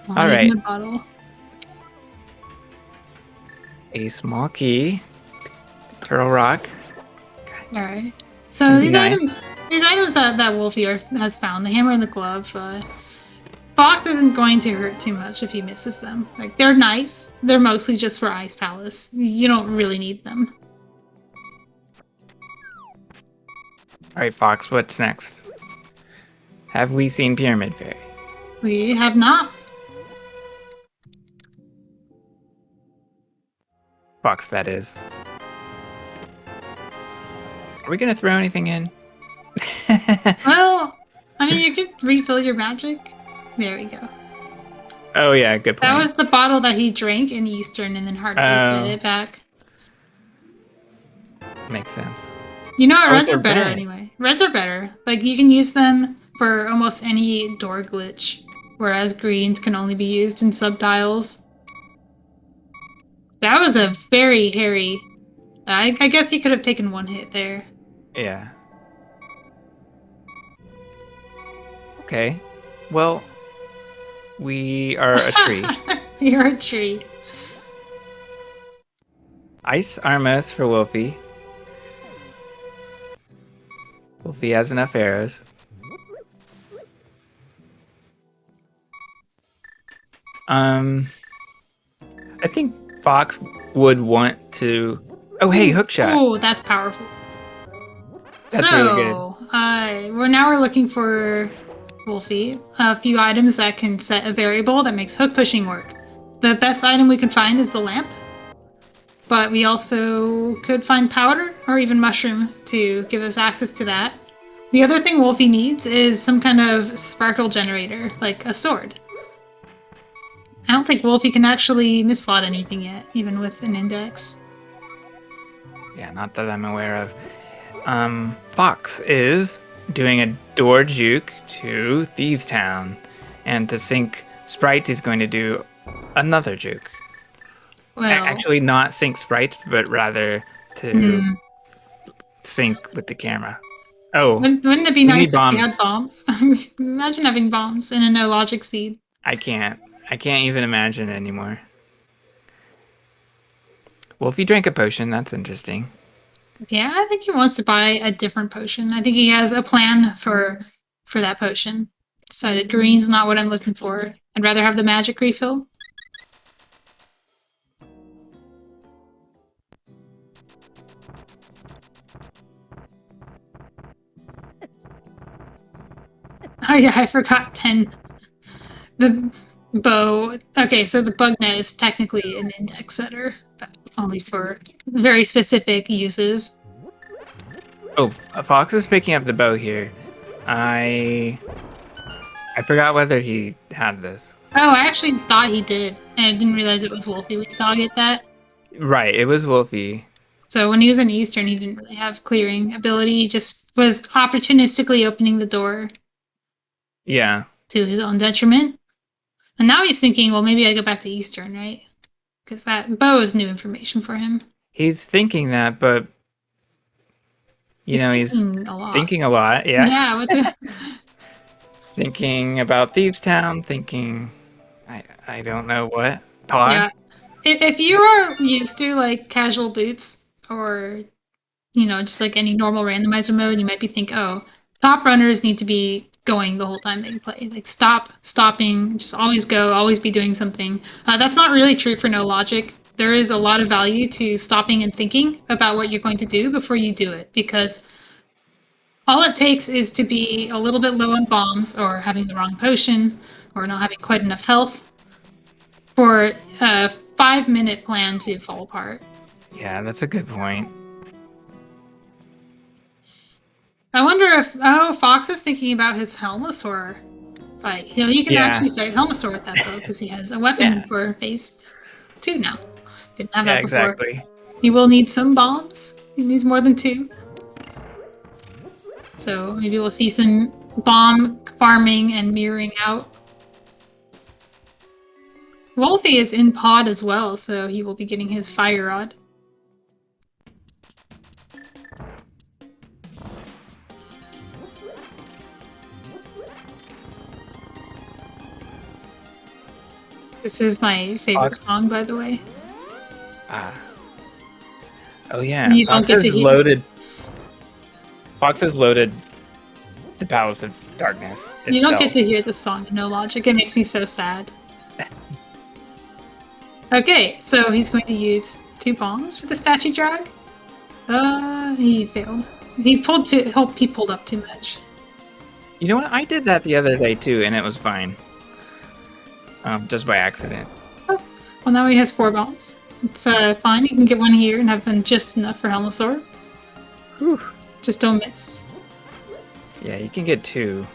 Speaker 1: Not
Speaker 2: All
Speaker 1: even
Speaker 2: right.
Speaker 1: a bottle.
Speaker 2: A small key. Turtle Rock.
Speaker 1: Alright. So
Speaker 2: Gonna be
Speaker 1: these
Speaker 2: nice.
Speaker 1: items that Wulfy has found, the hammer and the glove, Fox isn't going to hurt too much if he misses them. Like, they're nice. They're mostly just for Ice Palace. You don't really need them.
Speaker 2: All right, Fox, what's next? Have we seen Pyramid Fairy?
Speaker 1: We have not.
Speaker 2: Fox, that is. Are we gonna throw anything in?
Speaker 1: Well, I mean, you could refill your magic. There we go.
Speaker 2: Oh yeah, good point.
Speaker 1: That was the bottle that he drank in Eastern and then hard reset it back.
Speaker 2: Makes sense.
Speaker 1: You know what?
Speaker 2: Oh,
Speaker 1: Reds
Speaker 2: they're
Speaker 1: are better
Speaker 2: red.
Speaker 1: anyway. Reds are better. Like, you can use them for almost any door glitch, whereas greens can only be used in subtiles. That was a very hairy... I guess he could have taken one hit there.
Speaker 2: Yeah. Okay. Well, we are a tree.
Speaker 1: You're a tree.
Speaker 2: Ice Armos for Wulfy. Wulfy has enough arrows. I think Fox would want to. Oh, hey, hook shot.
Speaker 1: Oh, that's powerful.
Speaker 2: That's really good.
Speaker 1: We're looking for Wulfy a few items that can set a variable that makes hook pushing work. The best item we can find is the lamp, but we also could find powder or even mushroom to give us access to that. The other thing Wulfy needs is some kind of sparkle generator, like a sword. I don't think Wulfy can actually mislot anything yet, even with an index.
Speaker 2: Yeah, not that I'm aware of. Fox is doing a door juke to Thieves Town, and to sync Sprite is going to do another juke.
Speaker 1: Well,
Speaker 2: Actually, not sync sprites, but rather to sync with the camera. Oh,
Speaker 1: wouldn't it be
Speaker 2: we
Speaker 1: nice
Speaker 2: need
Speaker 1: if we
Speaker 2: bombs.
Speaker 1: had bombs? Imagine having bombs in a no logic seed.
Speaker 2: I can't even imagine anymore. Well, if he drank a potion, that's interesting.
Speaker 1: Yeah, I think he wants to buy a different potion. I think he has a plan for that potion. Decided green's not what I'm looking for. I'd rather have the magic refill. Oh yeah, I forgot 10. The bow. Okay, so the bug net is technically an index setter, but only for very specific uses.
Speaker 2: Oh, Fox is picking up the bow here. I forgot whether he had this.
Speaker 1: Oh, I actually thought he did, and I didn't realize it was Wulfy. We saw get that.
Speaker 2: Right, it was Wulfy.
Speaker 1: So when he was in Eastern, he didn't really have clearing ability. He just was opportunistically opening the door.
Speaker 2: Yeah.
Speaker 1: To his own detriment. And now he's thinking, well, maybe I go back to Eastern, right? Because that bow is new information for him.
Speaker 2: He's thinking that, but he's thinking a lot. Yeah.
Speaker 1: Yeah.
Speaker 2: Thinking about Thieves Town. Thinking, I don't know what. Pod.
Speaker 1: Yeah. If you are used to like casual boots or just like any normal randomizer mode, you might be thinking, oh, top runners need to be going the whole time they play. Like stopping, just always go, always be doing something. That's not really true for no logic. there is a lot of value to stopping and thinking about what you're going to do before you do it, because all it takes is to be a little bit low on bombs, or having the wrong potion, or not having quite enough health for a 5-minute plan to fall apart.
Speaker 2: Yeah, that's a good point.
Speaker 1: I wonder if Fox is thinking about his Helmasaur fight. You can actually fight Helmasaur with that though, because he has a weapon for phase 2 now. Didn't have that before.
Speaker 2: Exactly.
Speaker 1: He will need some bombs. He needs more than 2. So maybe we'll see some bomb farming and mirroring out. Wulfy is in pod as well, so he will be getting his fire rod. This is my favorite song, by the way.
Speaker 2: Oh yeah, Fox has loaded the Palace of Darkness itself.
Speaker 1: You don't get to hear this song in No Logic. It makes me so sad. Okay, so he's going to use 2 bombs for the statue drag. He failed. He pulled up too much.
Speaker 2: You know what? I did that the other day too, and it was fine. Just by accident.
Speaker 1: Oh, well, now he has 4 bombs. It's fine. You can get 1 here and have been just enough for Helmasaur.
Speaker 2: Whew.
Speaker 1: Just don't miss.
Speaker 2: Yeah, you can get 2.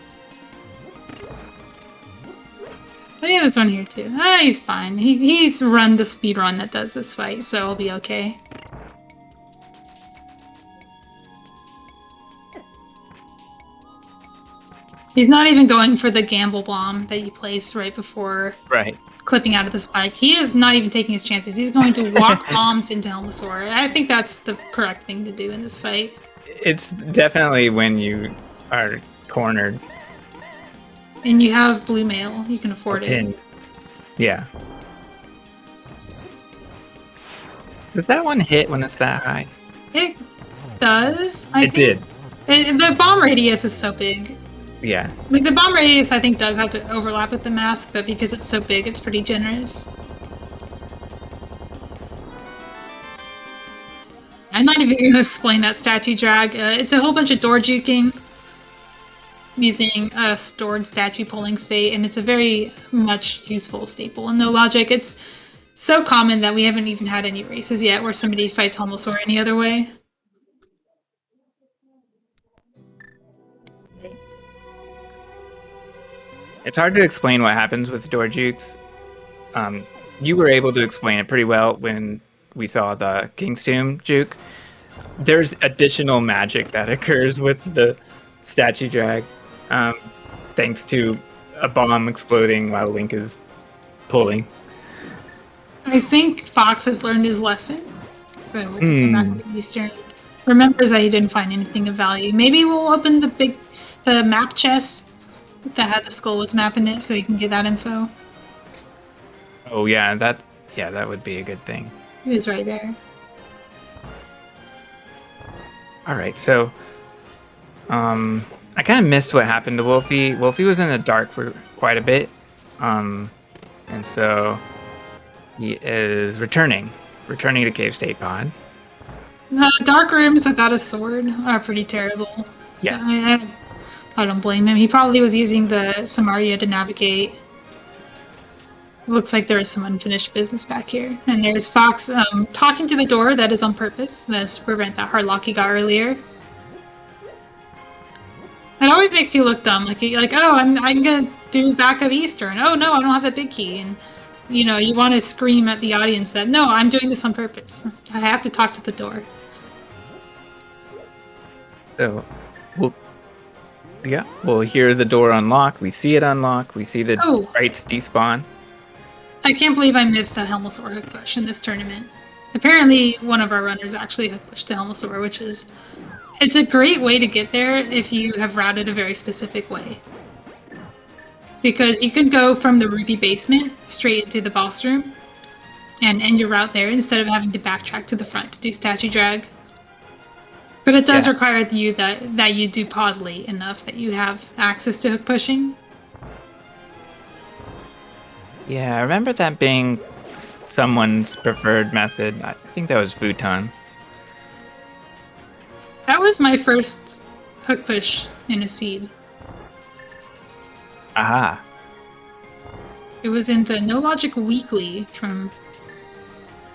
Speaker 1: Oh yeah, there's 1 here too. He's fine. He's run the speed run that does this fight, so he'll be okay. He's not even going for the gamble bomb that you place right before clipping out of the spike. He is not even taking his chances. He's going to walk bombs into Helmasaur. I think that's the correct thing to do in this fight.
Speaker 2: It's definitely when you are cornered.
Speaker 1: And you have blue mail. You can afford it.
Speaker 2: Yeah. Does that one hit when it's that high?
Speaker 1: It does.
Speaker 2: It did.
Speaker 1: The bomb radius is so big.
Speaker 2: Yeah.
Speaker 1: Like, the bomb radius, I think, does have to overlap with the mask, but because it's so big, it's pretty generous. I'm not even going to explain that statue drag. It's a whole bunch of door juking using a stored statue pulling state, and it's a very much useful staple in No Logic. It's so common that we haven't even had any races yet where somebody fights Helmasaur any other way.
Speaker 2: It's hard to explain what happens with door jukes. You were able to explain it pretty well when we saw the King's Tomb juke. There's additional magic that occurs with the statue drag, thanks to a bomb exploding while Link is pulling.
Speaker 1: I think Fox has learned his lesson. So we'll come back to Eastern. Remembers that he didn't find anything of value. Maybe we'll open the map chest that had the Skullwoods map in it, so you can get that info.
Speaker 2: Oh yeah, that would be a good thing.
Speaker 1: It is right there.
Speaker 2: All right, so I kind of missed what happened to Wulfy. Wulfy was in the dark for quite a bit, and so he is returning to Cave State Pod.
Speaker 1: Dark rooms without a sword are pretty terrible. So
Speaker 2: Yes.
Speaker 1: I don't blame him. He probably was using the Samaria to navigate. Looks like there is some unfinished business back here. And there's Fox talking to the door. That is on purpose. That's to prevent that hard lock he got earlier. It always makes you look dumb. Like oh, I'm gonna do backup Eastern. Oh no, I don't have a big key. And you want to scream at the audience that no, I'm doing this on purpose. I have to talk to the door.
Speaker 2: So we'll hear the door unlock. We see it unlock. We see the sprites despawn.
Speaker 1: I can't believe I missed a Helmasaur hook push in this tournament. Apparently, one of our runners actually hook pushed the Helmasaur, it's a great way to get there if you have routed a very specific way. Because you could go from the Ruby basement straight into the boss room and end your route there instead of having to backtrack to the front to do statue drag. But it does require you that you do pod late enough that you have access to hook pushing.
Speaker 2: Yeah, I remember that being someone's preferred method. I think that was futon.
Speaker 1: That was my first hook push in a seed.
Speaker 2: Aha.
Speaker 1: It was in the No Logic Weekly from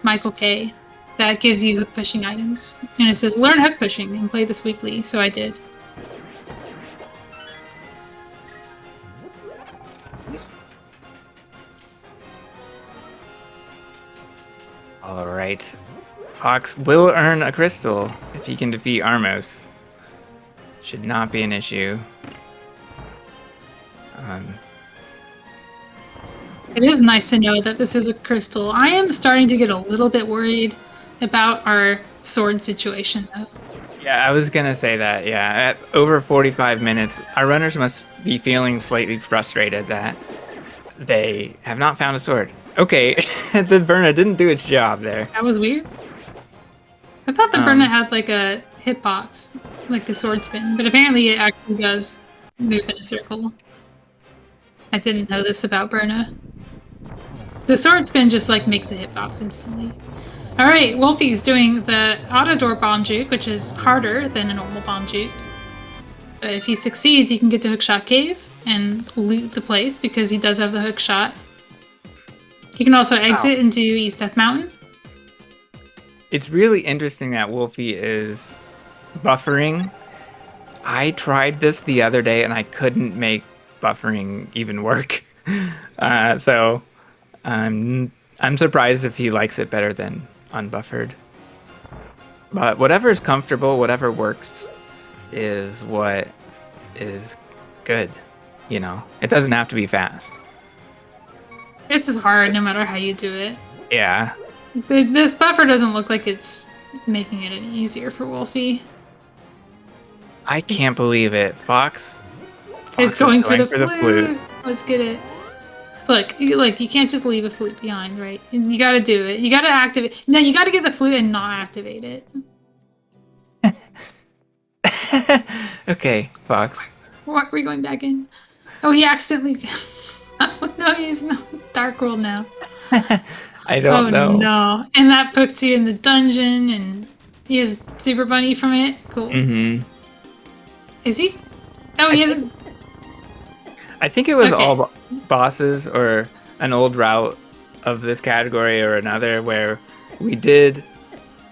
Speaker 1: Michael K. That gives you hook pushing items. And it says, learn hook pushing and play this weekly. So I did.
Speaker 2: All right. Fox will earn a crystal if he can defeat Armos. Should not be an issue.
Speaker 1: It is nice to know that this is a crystal. I am starting to get a little bit worried about our sword situation, though.
Speaker 2: Yeah, I was going to say that. Yeah, at over 45 minutes, our runners must be feeling slightly frustrated that they have not found a sword. Okay, the Verna didn't do its job there.
Speaker 1: That was weird. I thought the Burna had like a hitbox, like the sword spin, but apparently it actually does move in a circle. I didn't know this about Burna. The sword spin just like makes a hitbox instantly. Alright, Wulfy's doing the auto door bomb juke, which is harder than a normal bomb juke. But if he succeeds, he can get to Hookshot Cave and loot the place because he does have the hook shot. He can also exit into East Death Mountain.
Speaker 2: It's really interesting that Wulfy is buffering. I tried this the other day and I couldn't make buffering even work. So I'm surprised if he likes it better than unbuffered. But whatever is comfortable, whatever works is what is good. You know, it doesn't have to be fast.
Speaker 1: It's as hard no matter how you do it.
Speaker 2: Yeah.
Speaker 1: This buffer doesn't look like it's making it any easier for Wulfy.
Speaker 2: I can't believe it. Fox
Speaker 1: is going for the flute. Let's get it. Look, you can't just leave a flute behind, right? You gotta do it. You gotta activate. No, you gotta get the flute and not activate it.
Speaker 2: Okay, Fox.
Speaker 1: What, are we going back in? Oh, he accidentally... Oh, no, he's no Dark World now.
Speaker 2: I don't know.
Speaker 1: Oh, no. And that puts you in the dungeon, and he has Super Bunny from it. Cool.
Speaker 2: Mm-hmm.
Speaker 1: Is he? Oh, he hasn't...
Speaker 2: I think it was all bosses or an old route of this category or another where we did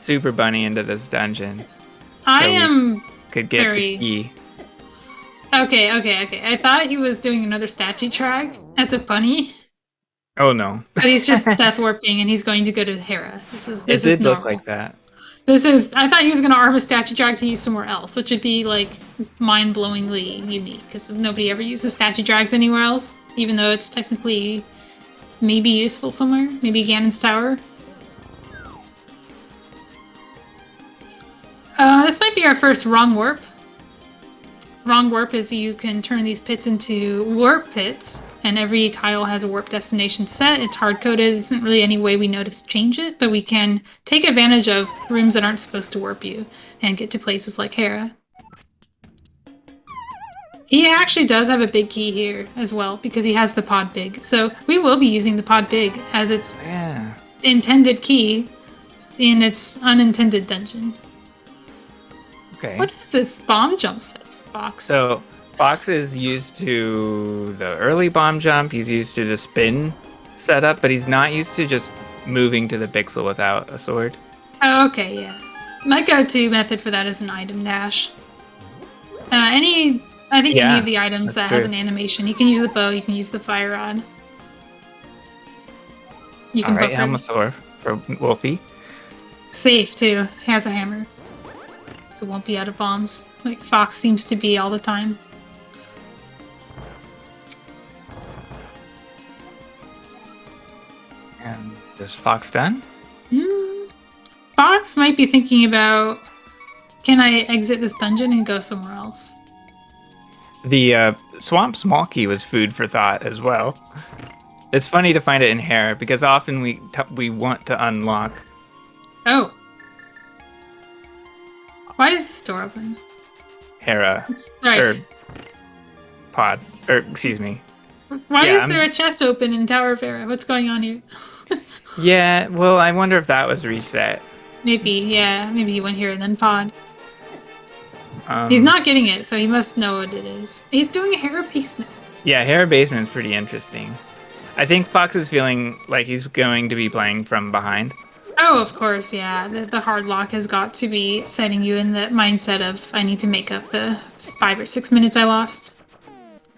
Speaker 2: Super Bunny into this dungeon.
Speaker 1: I am
Speaker 2: could get the key.
Speaker 1: Okay. I thought he was doing another statue track as a bunny.
Speaker 2: Oh no.
Speaker 1: But he's just death warping and he's going to go to Hera. This
Speaker 2: did
Speaker 1: is
Speaker 2: look like that.
Speaker 1: I thought he was going to arm a statue drag to use somewhere else, which would be like mind-blowingly unique because nobody ever uses statue drags anywhere else, even though it's technically maybe useful somewhere. Maybe Ganon's Tower. This might be our first wrong warp. Wrong warp is you can turn these pits into warp pits, and every tile has a warp destination set. It's hard-coded. There isn't really any way we know to change it, but we can take advantage of rooms that aren't supposed to warp you and get to places like Hera. He actually does have a big key here as well, because he has the pod big. So we will be using the pod big as its intended key in its unintended dungeon.
Speaker 2: Okay.
Speaker 1: What is this bomb jump set? Fox.
Speaker 2: So Fox is used to the early bomb jump. He's used to the spin setup, but he's not used to just moving to the pixel without a sword.
Speaker 1: Oh, okay, yeah. My go-to method for that is an item dash. Any of the items that has an animation. You can use the bow. You can use the fire rod. You can. All right,
Speaker 2: Helmosaur for Wulfy.
Speaker 1: Safe too. He has a hammer. So it won't be out of bombs, like Fox seems to be all the time.
Speaker 2: And is Fox done?
Speaker 1: Fox might be thinking about, can I exit this dungeon and go somewhere else?
Speaker 2: The Swamp Small Key was food for thought as well. It's funny to find it in Hera because often we want to unlock.
Speaker 1: Oh. Why is this door open?
Speaker 2: Hera.
Speaker 1: Right.
Speaker 2: Or pod. Or excuse me.
Speaker 1: Why is there a chest open in Tower of Hera? What's going on here?
Speaker 2: Yeah, well, I wonder if that was reset.
Speaker 1: Maybe, yeah. Maybe he went here and then pod. He's
Speaker 2: Um,
Speaker 1: not getting it, so he must know what it is. He's doing a hair basement.
Speaker 2: yeah, Hera Basement's pretty interesting. I think Fox is feeling like he's going to be playing from behind.
Speaker 1: Oh, of course, yeah. The hard lock has got to be setting you in the mindset of I need to make up the 5 or 6 minutes I lost.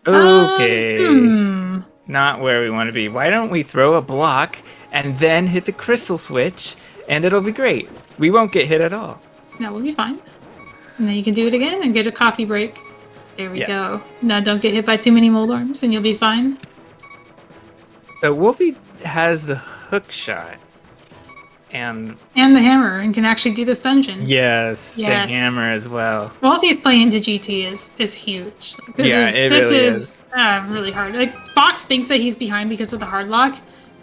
Speaker 2: Okay,
Speaker 1: Hmm.
Speaker 2: not where we want to be. Why don't we throw a block and then hit the crystal switch and it'll be great. We won't get hit at all.
Speaker 1: That will be fine. And then you can do it again and get a coffee break. There we
Speaker 2: Yes.
Speaker 1: go. Now don't get hit by too many mold arms and you'll be fine.
Speaker 2: So Wolfie has the hook shot. And
Speaker 1: And the hammer and can actually do this dungeon.
Speaker 2: yes, the
Speaker 1: Yes.
Speaker 2: hammer as well.
Speaker 1: Wolfie's playing into GT is huge. Like, this
Speaker 2: Really
Speaker 1: is really hard. Like Fox thinks that he's behind because of the hard lock.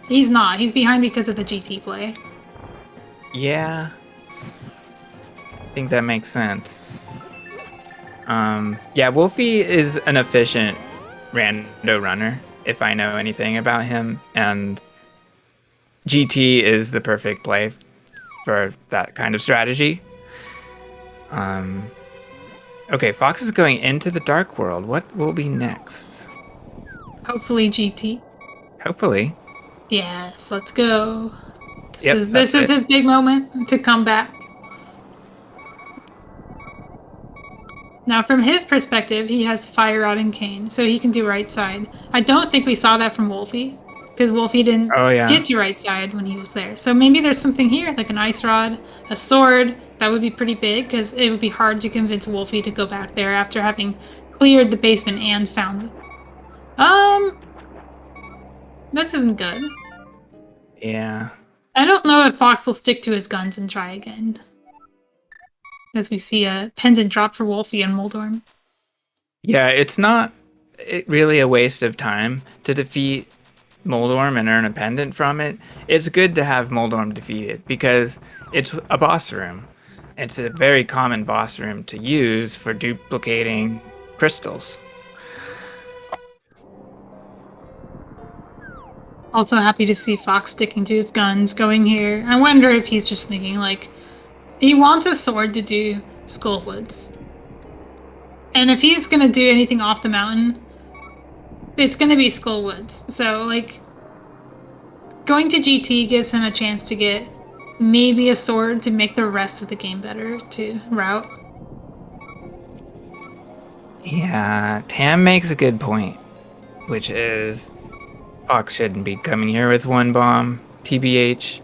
Speaker 1: He's not. He's behind because of the GT play.
Speaker 2: Yeah. I think that makes sense. Yeah, Wolfie is an efficient rando runner, if I know anything about him, and GT is the perfect play for that kind of strategy. Okay, Fox is going into the dark world. What will be next?
Speaker 1: Hopefully GT.
Speaker 2: Hopefully.
Speaker 1: Yes, let's go.
Speaker 2: Yep,
Speaker 1: This is
Speaker 2: it.
Speaker 1: his big moment to come back. Now, from his perspective, he has Fire Rod and Cane, so he can do right side. I don't think we saw that from Wulfy, because Wulfy didn't
Speaker 2: Oh, yeah.
Speaker 1: get to right side when he was there. So maybe there's something here, like an Ice Rod, a sword. That would be pretty big, because it would be hard to convince Wulfy to go back there after having cleared the basement and found it. This isn't good.
Speaker 2: Yeah.
Speaker 1: I don't know if Fox will stick to his guns and try again. As we see a pendant drop for Wulfy and Moldorm.
Speaker 2: Yeah, it's not really a waste of time to defeat Moldorm and earn a pendant from it. It's good to have Moldorm defeated because it's a boss room. It's a very common boss room to use for duplicating crystals.
Speaker 1: Also happy to see Fox sticking to his guns, going here. I wonder if he's just thinking, like, he wants a sword to do Skullwoods. And if he's gonna do anything off the mountain, it's gonna be Skullwoods. So, like, going to GT gives him a chance to get maybe a sword to make the rest of the game better to route.
Speaker 2: Yeah, Tam makes a good point, which is Fox shouldn't be coming here with one bomb, TBH.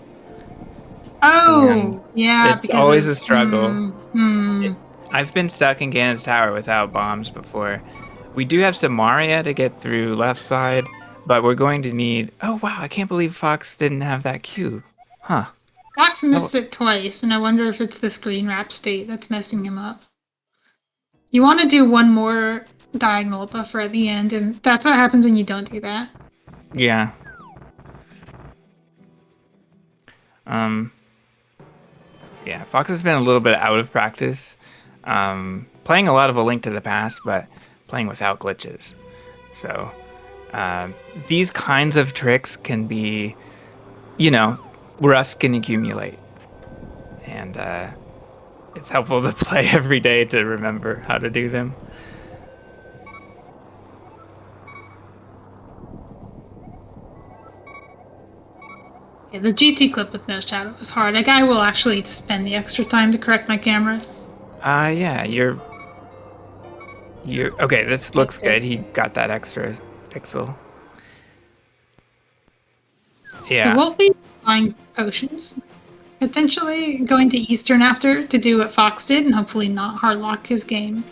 Speaker 1: Oh,
Speaker 2: And
Speaker 1: yeah,
Speaker 2: it's
Speaker 1: because
Speaker 2: always
Speaker 1: of,
Speaker 2: a struggle.
Speaker 1: hmm.
Speaker 2: I've been stuck in Ganon's Tower without bombs before. We do have some Maria to get through left side, but we're going to need... Oh, wow, I can't believe Fox didn't have that cube. Huh.
Speaker 1: Fox missed it twice, and I wonder if it's the screen wrap state that's messing him up. You want to do one more diagonal buffer at the end, and that's what happens when you don't do that.
Speaker 2: Yeah. Yeah, Fox has been a little bit out of practice. Playing a lot of A Link to the Past, but playing without glitches. So, these kinds of tricks can be, rust can accumulate. And it's helpful to play every day to remember how to do them.
Speaker 1: Yeah, the GT clip with no shadow was hard. Like, I will actually spend the extra time to correct my camera.
Speaker 2: Yeah, you're okay. This looks good. He got that extra pixel. Yeah.
Speaker 1: We'll be buying potions. Potentially going to Eastern after to do what Fox did and hopefully not hardlock his game.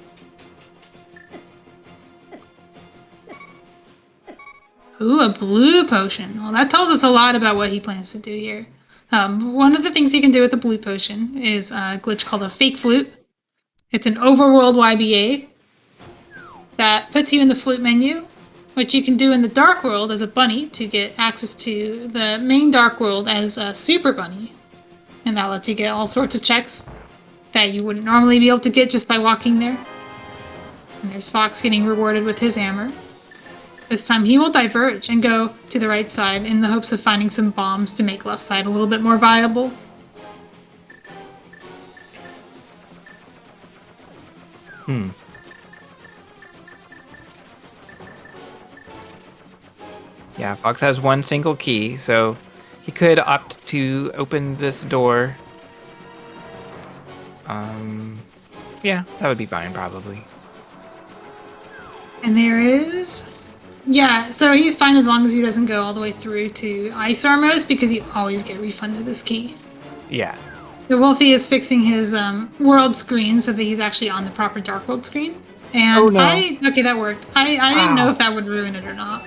Speaker 1: Ooh, a blue potion. Well, that tells us a lot about what he plans to do here. One of the things you can do with the blue potion is a glitch called a fake flute. It's an overworld YBA that puts you in the flute menu, which you can do in the dark world as a bunny to get access to the main dark world as a super bunny. And that lets you get all sorts of checks that you wouldn't normally be able to get just by walking there. And there's Fox getting rewarded with his hammer. This time he will diverge and go to the right side in the hopes of finding some bombs to make left side a little bit more viable.
Speaker 2: Yeah, Fox has one single key, so he could opt to open this door. Yeah, that would be fine, probably.
Speaker 1: And there is... Yeah, so he's fine as long as he doesn't go all the way through to Ice Armos, because you always get refunded this key.
Speaker 2: Yeah.
Speaker 1: The Wulfy is fixing his world screen so that he's actually on the proper Dark World screen. And
Speaker 2: Oh, no.
Speaker 1: Okay, that worked. I didn't know if that would ruin it or not.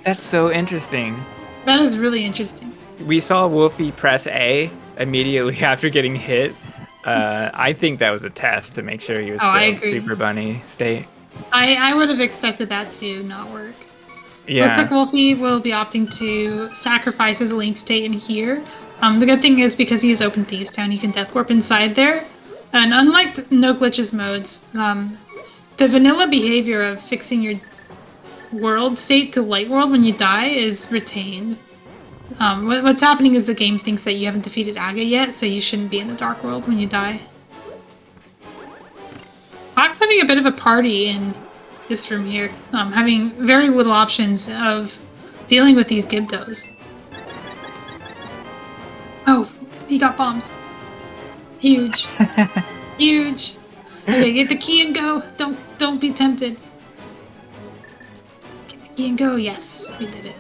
Speaker 2: That's so interesting.
Speaker 1: That is really interesting.
Speaker 2: We saw Wulfy press A immediately after getting hit. I think that was a test to make sure he was still Super Bunny state.
Speaker 1: I would have expected that to not work.
Speaker 2: Yeah.
Speaker 1: Looks like Wulfy will be opting to sacrifice his Link state in here. The good thing is because he has Open Thieves Town, he can Death Warp inside there. And unlike No Glitches modes, the vanilla behavior of fixing your world state to Light World when you die is retained. What's happening is the game thinks that you haven't defeated Aga yet, so you shouldn't be in the Dark World when you die. Fox having a bit of a party in this room here, having very little options of dealing with these Gibdos. Oh, he got bombs. Huge. Huge. Okay, get the key and go. Don't be tempted. Get the key and go. Yes, we did it.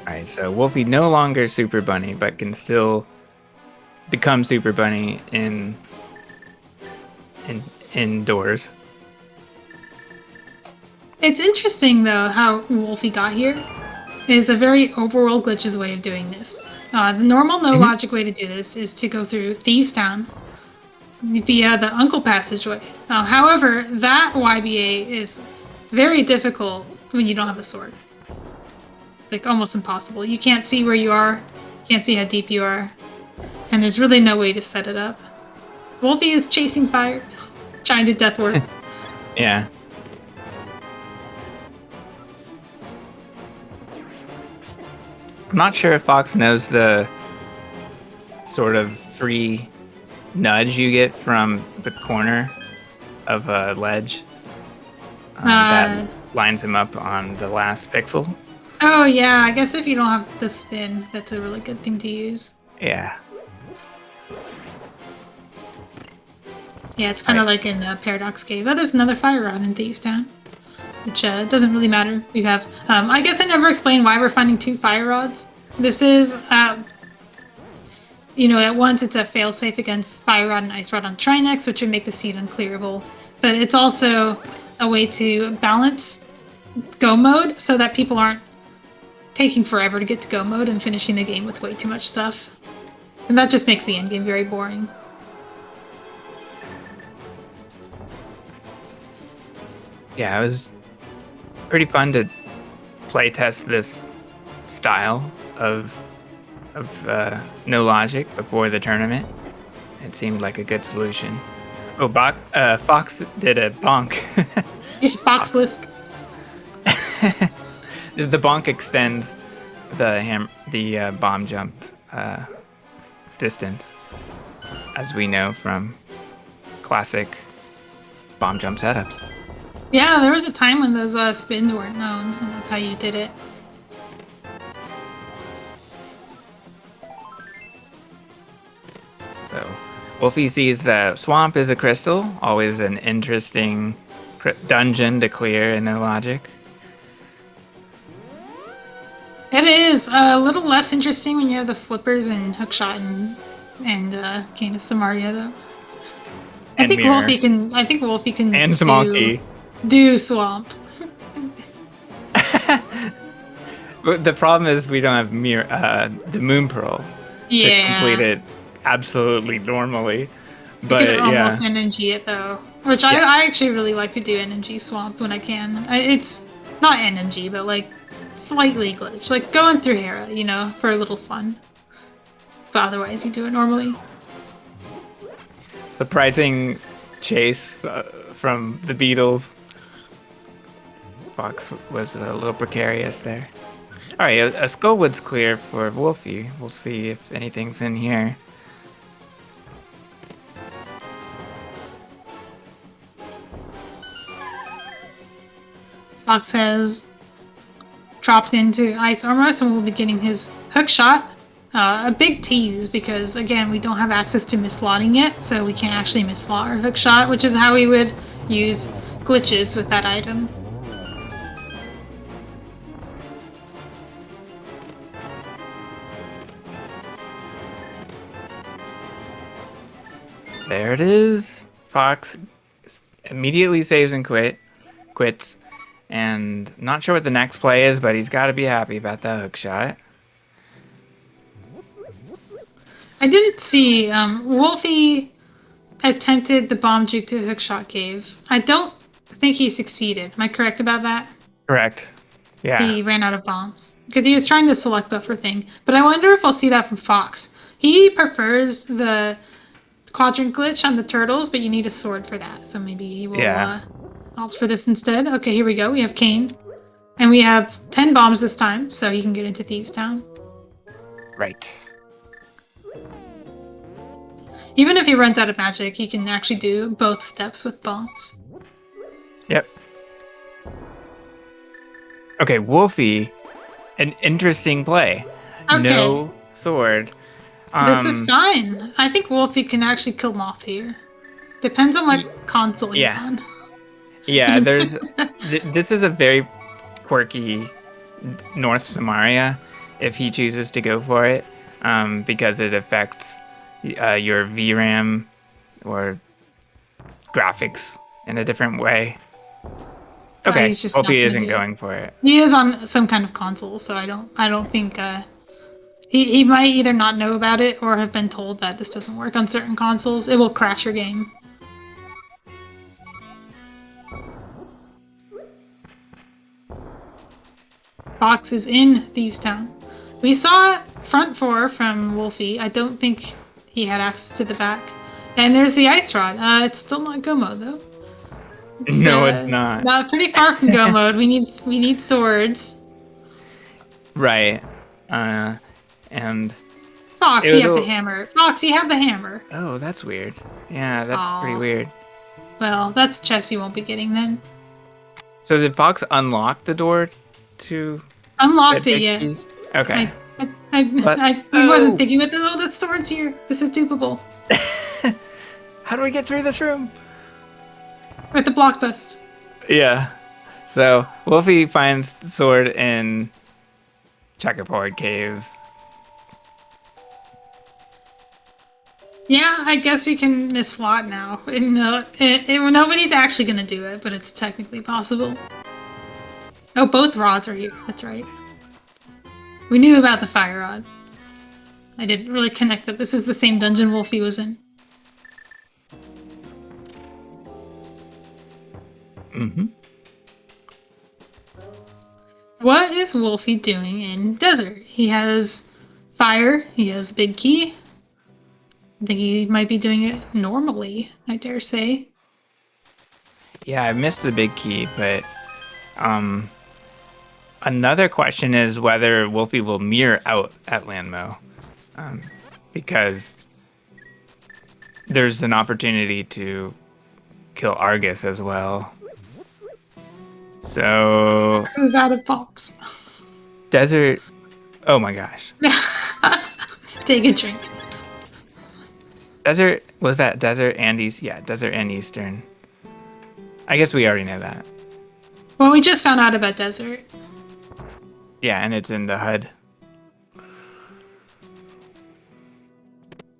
Speaker 2: Alright, so Wulfy no longer Super Bunny, but can still become Super Bunny indoors.
Speaker 1: It's interesting, though, how Wulfy got here. It is a very overworld glitches way of doing this. The normal no-logic way to do this is to go through Thieves Town via the Uncle Passageway. However, that YBA is very difficult when you don't have a sword. Like, almost impossible. You can't see where you are, can't see how deep you are, and there's really no way to set it up. Wulfy is chasing fire, trying to Death Warp.
Speaker 2: Yeah. I'm not sure if Fox knows the sort of free nudge you get from the corner of a ledge that lines him up on the last pixel.
Speaker 1: Oh yeah, I guess if you don't have the spin, that's a really good thing to use.
Speaker 2: Yeah.
Speaker 1: Yeah, it's kind of like in Paradox Cave. Oh, there's another fire rod in Thieves Town, which doesn't really matter. We have, I guess I never explained why we're finding 2 fire rods. This is, you know, at once it's a failsafe against fire rod and ice rod on Trinex, which would make the seed unclearable. But it's also a way to balance go mode so that people aren't taking forever to get to go mode and finishing the game with way too much stuff. And that just makes the endgame very boring.
Speaker 2: Yeah, it was pretty fun to play test this style of no logic before the tournament. It seemed like a good solution. Oh, Fox did a bonk.
Speaker 1: FoxLisk.
Speaker 2: The bonk extends the bomb jump distance, as we know from classic bomb jump setups.
Speaker 1: Yeah, there was a time when those spins weren't known, and that's how you did it.
Speaker 2: So, Wulfy sees the swamp is a crystal, always an interesting dungeon to clear in no logic.
Speaker 1: It is a little less interesting when you have the flippers and hookshot and Cane of Samaria, though. I think Wulfy can
Speaker 2: and small key
Speaker 1: do swamp.
Speaker 2: The problem is we don't have the Moon Pearl to complete it absolutely normally. But
Speaker 1: you can almost NMG it though, which I actually really like to do NMG swamp when I can. It's not NMG, but like slightly glitch, like going through Hera, you know, for a little fun. But otherwise, you do it normally.
Speaker 2: Surprising chase from the Beatles. Fox was a little precarious there. All right, a Skullwood's clear for Wulfy. We'll see if anything's in here.
Speaker 1: Fox has dropped into ice armor, so we'll be getting his hook shot. A big tease because, again, we don't have access to mislotting yet, so we can't actually mislot our hook shot, which is how we would use glitches with that item.
Speaker 2: There it is. Fox immediately saves and quits. And not sure what the next play is, but he's got to be happy about that hook shot.
Speaker 1: I didn't see Wulfy attempted the bomb juke to hookshot cave. I don't think he succeeded. Am I correct about that?
Speaker 2: Correct. Yeah.
Speaker 1: He ran out of bombs because he was trying the select buffer thing. But I wonder if I'll see that from Fox. He prefers the quadrant glitch on the turtles, but you need a sword for that. So maybe he will opt for this instead. Okay, here we go. We have Kane. And we have 10 bombs this time, so he can get into Thieves Town.
Speaker 2: Right.
Speaker 1: Even if he runs out of magic, he can actually do both steps with bombs.
Speaker 2: Yep. Okay, Wulfy, an interesting play.
Speaker 1: Okay.
Speaker 2: No sword.
Speaker 1: This is fine. I think Wulfy can actually kill Moth here. Depends on what console he's on.
Speaker 2: Yeah, there's... this is a very quirky North Samaria if he chooses to go for it, because it affects your VRAM or graphics in a different way. Okay, Wulfy isn't going for it.
Speaker 1: He is on some kind of console, so I don't think he might either not know about it or have been told that this doesn't work on certain consoles. It will crash your game. Fox is in Thieves Town. We saw front four from Wulfy. I don't think he had access to the back. And there's the ice rod. It's still not go mode though.
Speaker 2: No, it's not.
Speaker 1: Pretty far from go mode. We need swords.
Speaker 2: Right. And
Speaker 1: Fox, you have the hammer. Fox, you have the hammer.
Speaker 2: Oh, that's weird. Yeah, that's pretty weird.
Speaker 1: Well, that's chest you won't be getting then.
Speaker 2: So did Fox unlock the door to...
Speaker 1: Unlocked it, yes.
Speaker 2: Okay.
Speaker 1: I wasn't thinking with that sword's here. This is dupable.
Speaker 2: How do we get through this room?
Speaker 1: With the block bust.
Speaker 2: Yeah. So Wulfy finds the sword in Checkerboard Cave.
Speaker 1: Yeah, I guess you can mislot now. Nobody's actually going to do it, but it's technically possible. Oh, both rods are here. That's right. We knew about the fire rod. I didn't really connect that this is the same dungeon Wulfy was in.
Speaker 2: Mm-hmm.
Speaker 1: What is Wulfy doing in Desert? He has fire. He has big key. I think he might be doing it normally, I dare say.
Speaker 2: Yeah, I missed the big key, but another question is whether Wulfy will mirror out at Landmo, because there's an opportunity to kill Argus as well. So...
Speaker 1: This is out of bombs.
Speaker 2: Desert... Oh my gosh.
Speaker 1: Take a drink.
Speaker 2: Desert... Was that Desert and East? Yeah, Desert and Eastern. I guess we already know that.
Speaker 1: Well, we just found out about Desert.
Speaker 2: Yeah, and it's in the HUD.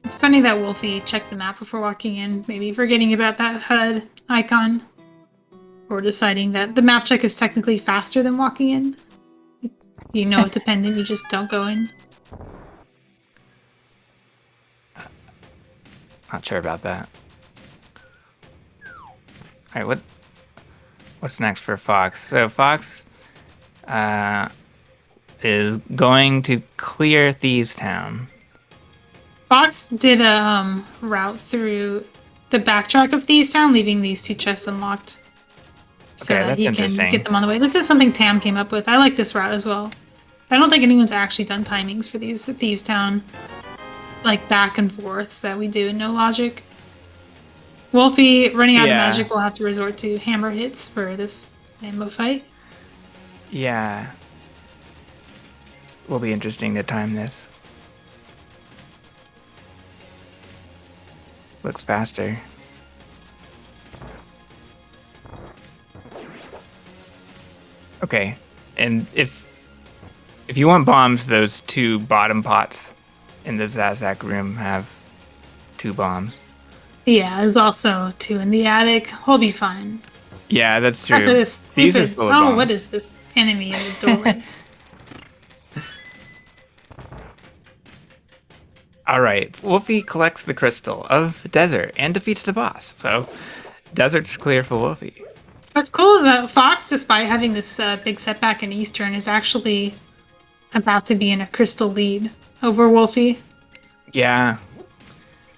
Speaker 1: It's funny that Wulfy checked the map before walking in, maybe forgetting about that HUD icon. Or deciding that the map check is technically faster than walking in. You know it's dependent, you just don't go in.
Speaker 2: Not sure about that. Alright, what's next for Fox? So Fox is going to clear Thieves Town.
Speaker 1: Fox did a route through the backtrack of Thieves Town, leaving these 2 chests unlocked. So
Speaker 2: Okay,
Speaker 1: that
Speaker 2: that's
Speaker 1: you can
Speaker 2: interesting.
Speaker 1: get them on the way. This is something Tam came up with. I like this route as well. I don't think anyone's actually done timings for these Thieves Town, like, back and forths that we do in No Logic. Wulfy, running out of magic, will have to resort to hammer hits for this ammo fight.
Speaker 2: Yeah. Will be interesting to time this. Looks faster. Okay, and if you want bombs, those 2 bottom pots in the Zazak room have 2 bombs.
Speaker 1: Yeah, there's also 2 in the attic. We'll be fine.
Speaker 2: Yeah, that's
Speaker 1: Except
Speaker 2: true.
Speaker 1: for this
Speaker 2: These are
Speaker 1: stupid...
Speaker 2: full of bombs.
Speaker 1: What is this enemy in the doorway?
Speaker 2: All right, Wulfy collects the crystal of desert and defeats the boss. So, desert's clear for Wulfy.
Speaker 1: What's cool about Fox, despite having this big setback in Eastern, is actually about to be in a crystal lead over Wulfy.
Speaker 2: Yeah.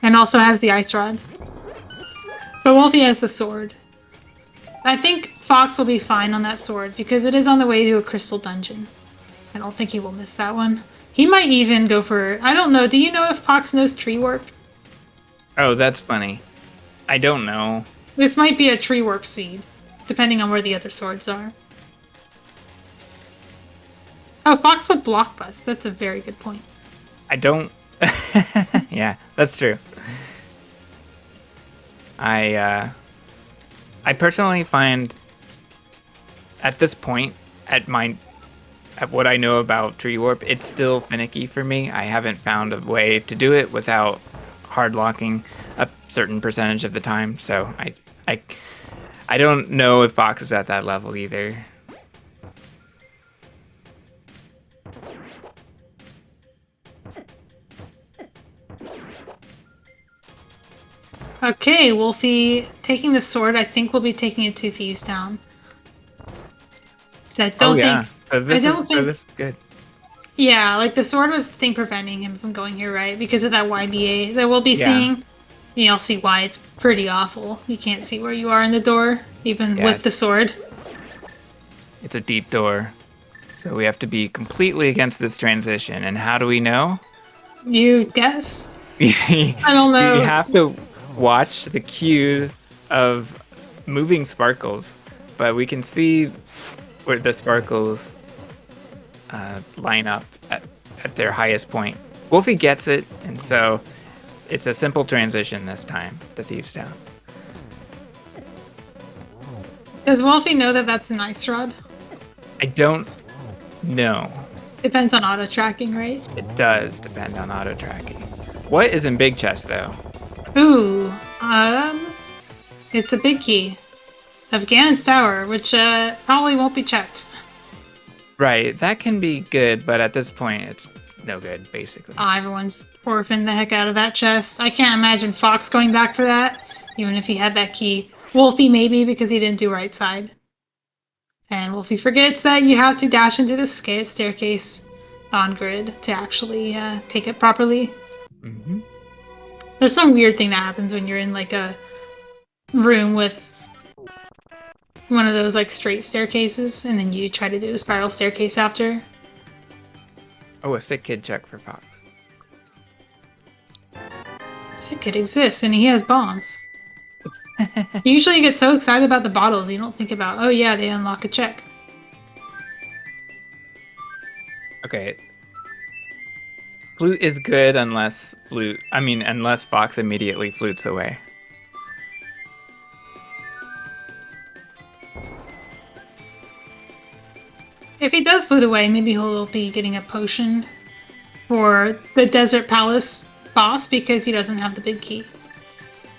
Speaker 1: And also has the ice rod. But Wulfy has the sword. I think Fox will be fine on that sword because it is on the way to a crystal dungeon. I don't think he will miss that one. He might even go for... I don't know. Do you know if Fox knows tree warp?
Speaker 2: Oh, that's funny. I don't know.
Speaker 1: This might be a tree warp seed, depending on where the other swords are. Oh, Fox would block bust. That's a very good point.
Speaker 2: I don't... Yeah, that's true. I personally find at this point, at what I know about tree warp, it's still finicky for me. I haven't found a way to do it without hard locking a certain percentage of the time. So I don't know if Fox is at that level either.
Speaker 1: Okay, Wulfy taking the sword. I think we'll be taking it to Thieves Town. So I don't think...
Speaker 2: This is good.
Speaker 1: Yeah, like the sword was the thing preventing him from going here, right? Because of that YBA that we'll be seeing. You'll see why it's pretty awful. You can't see where you are in the door, even with the sword.
Speaker 2: It's a deep door. So we have to be completely against this transition. And how do we know?
Speaker 1: You guess? I don't know.
Speaker 2: You have to watch the cues of moving sparkles. But we can see where the sparkles line up at their highest point. Wulfy gets it, and so it's a simple transition this time to Thieves Town.
Speaker 1: Does Wulfy know that that's an ice rod?
Speaker 2: I don't know.
Speaker 1: Depends on auto tracking, right?
Speaker 2: It does depend on auto tracking. What is in Big Chest though?
Speaker 1: Ooh, it's a big key of Ganon's Tower, which probably won't be checked.
Speaker 2: Right, that can be good, but at this point, it's no good, basically.
Speaker 1: Everyone's orphaned the heck out of that chest. I can't imagine Fox going back for that, even if he had that key. Wulfy maybe, because he didn't do right side. And Wulfy forgets that you have to dash into the staircase on grid to actually take it properly.
Speaker 2: Mm-hmm.
Speaker 1: There's some weird thing that happens when you're in like a room with one of those like straight staircases, and then you try to do a spiral staircase after.
Speaker 2: Oh, a sick kid check for Fox.
Speaker 1: Sick kid exists, and he has bombs. Usually you get so excited about the bottles, you don't think about, oh yeah, they unlock a check.
Speaker 2: Okay. Flute is good unless Fox immediately flutes away.
Speaker 1: If he does flute away, maybe he'll be getting a potion for the Desert Palace boss because he doesn't have the big key.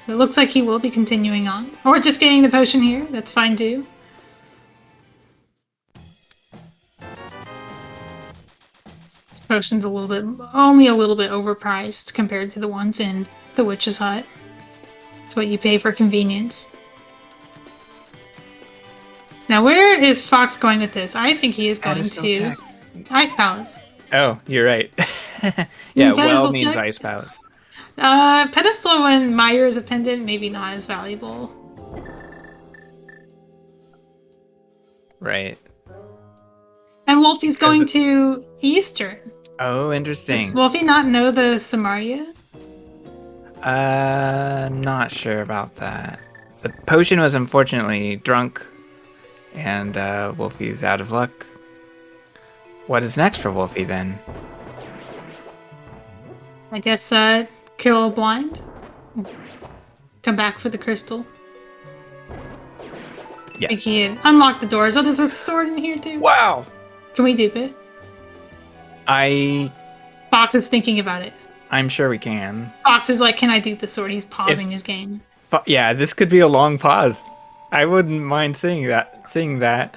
Speaker 1: It looks like he will be continuing on. Or just getting the potion here, that's fine too. This potion's only a little bit overpriced compared to the ones in the Witch's Hut. It's what you pay for convenience. Now, where is Fox going with this? I think he is going to Ice Palace.
Speaker 2: Oh, you're right. Yeah, well means check. Ice Palace.
Speaker 1: Pedestal when Meyer is a pendant, maybe not as valuable.
Speaker 2: Right.
Speaker 1: And Wulfy's going
Speaker 2: Because-
Speaker 1: to Eastern.
Speaker 2: Oh,
Speaker 1: Does
Speaker 2: interesting.
Speaker 1: Wulfy not know the Samaria?
Speaker 2: Not sure about that. The potion was unfortunately drunk, and Wulfy's out of luck. What is next for Wulfy then?
Speaker 1: I guess kill blind. Come back for the crystal.
Speaker 2: Yeah.
Speaker 1: Think he can unlock the doors. Oh, there's a sword in here too.
Speaker 2: Wow.
Speaker 1: Can we dupe it?
Speaker 2: I'm
Speaker 1: Fox is thinking about it.
Speaker 2: sure we can.
Speaker 1: Fox is like, can I dupe the sword? He's pausing his game.
Speaker 2: Yeah, this could be a long pause. I wouldn't mind seeing that.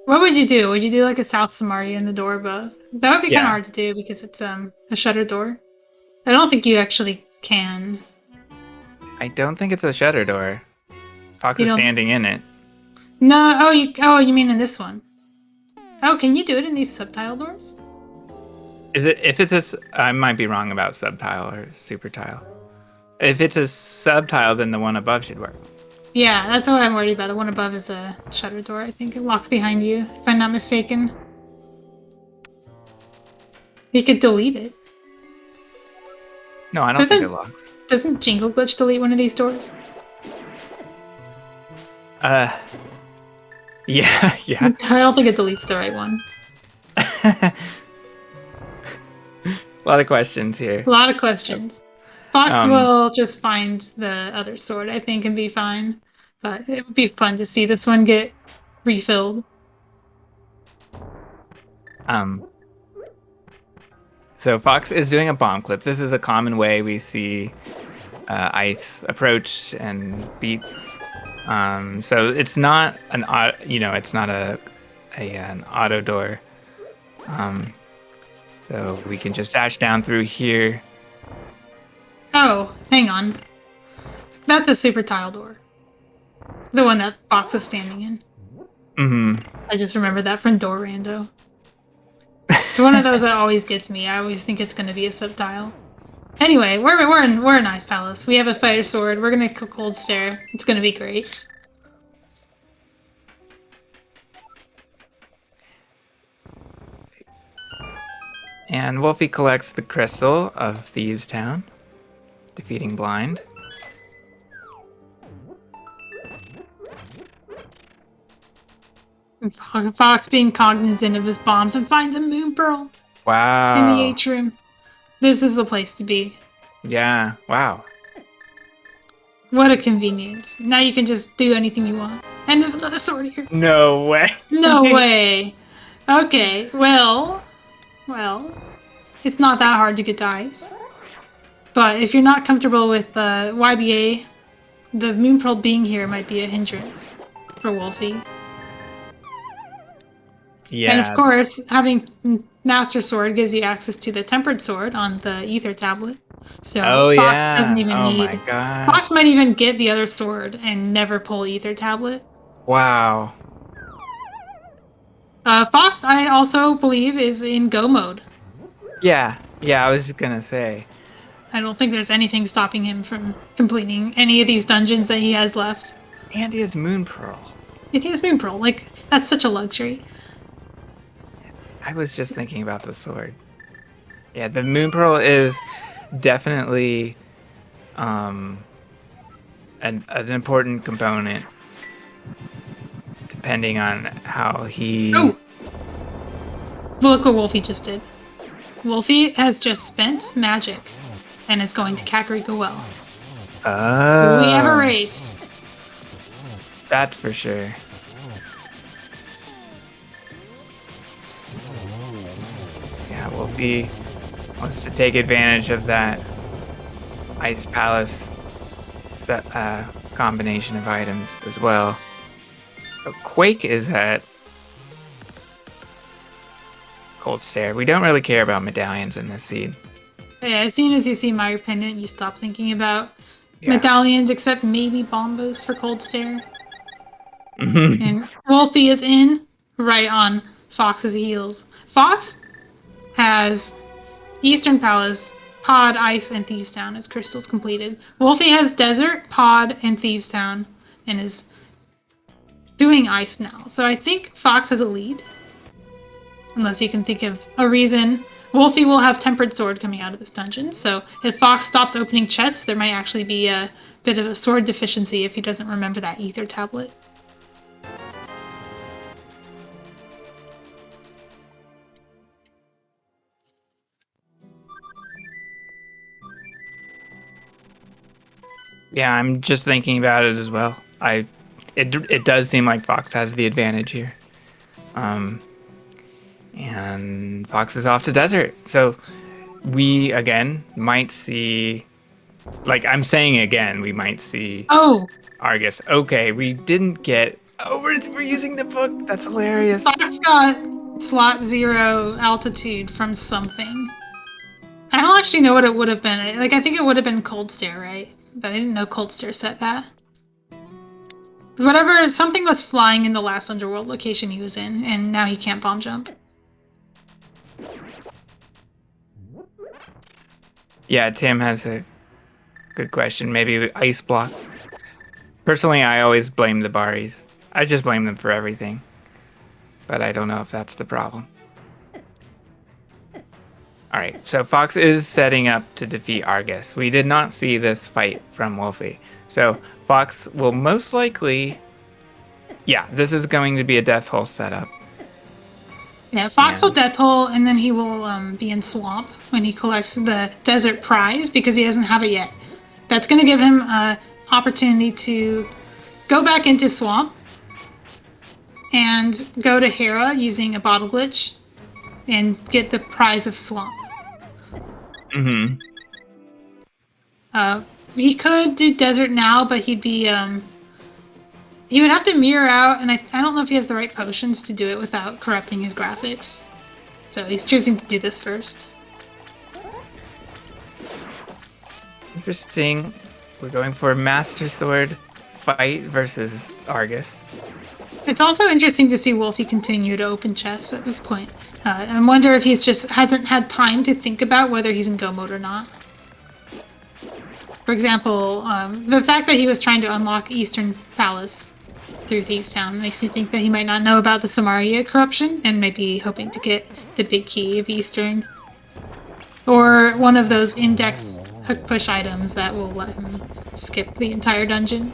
Speaker 1: What would you do? Would you do like a South Samaria in the door above? That would be kind
Speaker 2: Yeah.
Speaker 1: of hard to do because it's a shutter door. I don't think you actually can.
Speaker 2: I don't think it's a shutter door. Fox
Speaker 1: You
Speaker 2: is
Speaker 1: don't-
Speaker 2: standing in it.
Speaker 1: No. You mean in this one? Oh, can you do it in these subtile doors?
Speaker 2: Is it? If it's I might be wrong about subtile or super tile. If it's a subtile, then the one above should work.
Speaker 1: Yeah, that's what I'm worried about. The one above is a shutter door. I think it locks behind you, if I'm not mistaken. You could delete it.
Speaker 2: No, I don't think
Speaker 1: Doesn't-
Speaker 2: it locks.
Speaker 1: Doesn't Jingle Glitch delete one of these doors?
Speaker 2: Yeah, yeah.
Speaker 1: I don't think it deletes the right one.
Speaker 2: A lot of questions here.
Speaker 1: A lot of questions. Fox
Speaker 2: Um,
Speaker 1: will just find the other sword, I think, and be fine. But it would be fun to see this one get refilled.
Speaker 2: So Fox is doing a bomb clip. This is a common way we see ice approach and beat. So it's not it's not an auto door. So we can just dash down through here.
Speaker 1: Oh, hang on. That's a super tile door. The one that Fox is standing in.
Speaker 2: Mm-hmm.
Speaker 1: I just remember that from Door Rando. It's one of those that always gets me. I always think it's going to be a subtile. Anyway, we're in Ice Palace. We have a fighter sword. We're going to kill Cold Stare. It's going to be great.
Speaker 2: And Wulfy collects the crystal of Thieves Town, defeating Blind.
Speaker 1: Fox being cognizant of his bombs and finds a moon pearl
Speaker 2: Wow.
Speaker 1: in the atrium. This is the place to be.
Speaker 2: Yeah. Wow.
Speaker 1: What a convenience. Now you can just do anything you want. And there's another sword here.
Speaker 2: No way.
Speaker 1: No way. Okay, well, it's not that hard to get to ice. But if you're not comfortable with YBA, the moon pearl being here might be a hindrance for Wulfy.
Speaker 2: Yeah.
Speaker 1: And of course, having Master Sword gives you access to the Tempered Sword on the Ether tablet. So Fox doesn't even
Speaker 2: oh
Speaker 1: need.
Speaker 2: my gosh.
Speaker 1: Fox might even get the other sword and never pull Ether tablet.
Speaker 2: Wow.
Speaker 1: Fox, I also believe, is in go mode.
Speaker 2: Yeah. Yeah. I was just gonna say.
Speaker 1: I don't think there's anything stopping him from completing any of these dungeons that he has left.
Speaker 2: And he has Moon Pearl.
Speaker 1: It is Moon Pearl. Like, that's such a luxury.
Speaker 2: I was just thinking about the sword. Yeah, the Moon Pearl is definitely an important component depending on how he...
Speaker 1: Oh! Look what Wulfy just did. Wulfy has just spent magic and is going to Kakariko Well.
Speaker 2: Oh,
Speaker 1: We have a race.
Speaker 2: that's for sure. Yeah, Wulfy wants to take advantage of that Ice Palace combination of items as well. So Quake is at Cold Stare. We don't really care about medallions in this seed.
Speaker 1: Yeah, as soon as you see Meyer Pendant, you stop thinking about
Speaker 2: Yeah.
Speaker 1: medallions, except maybe Bombos for Cold Stare.
Speaker 2: Mhm.
Speaker 1: And Wulfy is in right on Fox's heels. Fox has Eastern Palace, Pod, Ice, and Thieves Town as crystals completed. Wulfy has Desert, Pod, and Thieves Town, and is doing Ice now. So I think Fox has a lead. Unless you can think of a reason. Wulfy will have Tempered Sword coming out of this dungeon, so if Fox stops opening chests, there might actually be a bit of a sword deficiency if he doesn't remember that ether tablet.
Speaker 2: Yeah, I'm just thinking about it as well. It does seem like Fox has the advantage here. And Fox is off to Desert. So we again might see, like I'm saying again, we might see
Speaker 1: Oh,
Speaker 2: Argus. Okay, we didn't get. Oh, we're using the book. That's hilarious.
Speaker 1: Fox got slot 0 altitude from something. I don't actually know what it would have been. Like, I think it would have been Cold Stare, right? But I didn't know Cold Stare set that. Whatever, something was flying in the last underworld location he was in, and now he can't bomb jump.
Speaker 2: Yeah, Tim has a good question. Maybe ice blocks. Personally, I always blame the Baris. I just blame them for everything. But I don't know if that's the problem. Alright, so Fox is setting up to defeat Argus. We did not see this fight from Wulfy. So Fox will most likely... Yeah, this is going to be a Death Hole setup.
Speaker 1: Yeah, Fox will Death Hole, and then he will be in Swamp when he collects the Desert Prize, because he doesn't have it yet. That's going to give him an opportunity to go back into Swamp and go to Hera using a bottle glitch and get the Prize of Swamp.
Speaker 2: Mm-hmm.
Speaker 1: He could do Desert now, but he'd be... he would have to mirror out, and I don't know if he has the right potions to do it without corrupting his graphics. So he's choosing to do this first.
Speaker 2: Interesting. We're going for a Master Sword fight versus Argus.
Speaker 1: It's also interesting to see Wulfy continue to open chests at this point. I wonder if he's just hasn't had time to think about whether he's in go mode or not. For example, the fact that he was trying to unlock Eastern Palace through Thieves Town makes me think that he might not know about the Samaria corruption and might be hoping to get the big key of Eastern. Or one of those index hook push items that will let him skip the entire dungeon.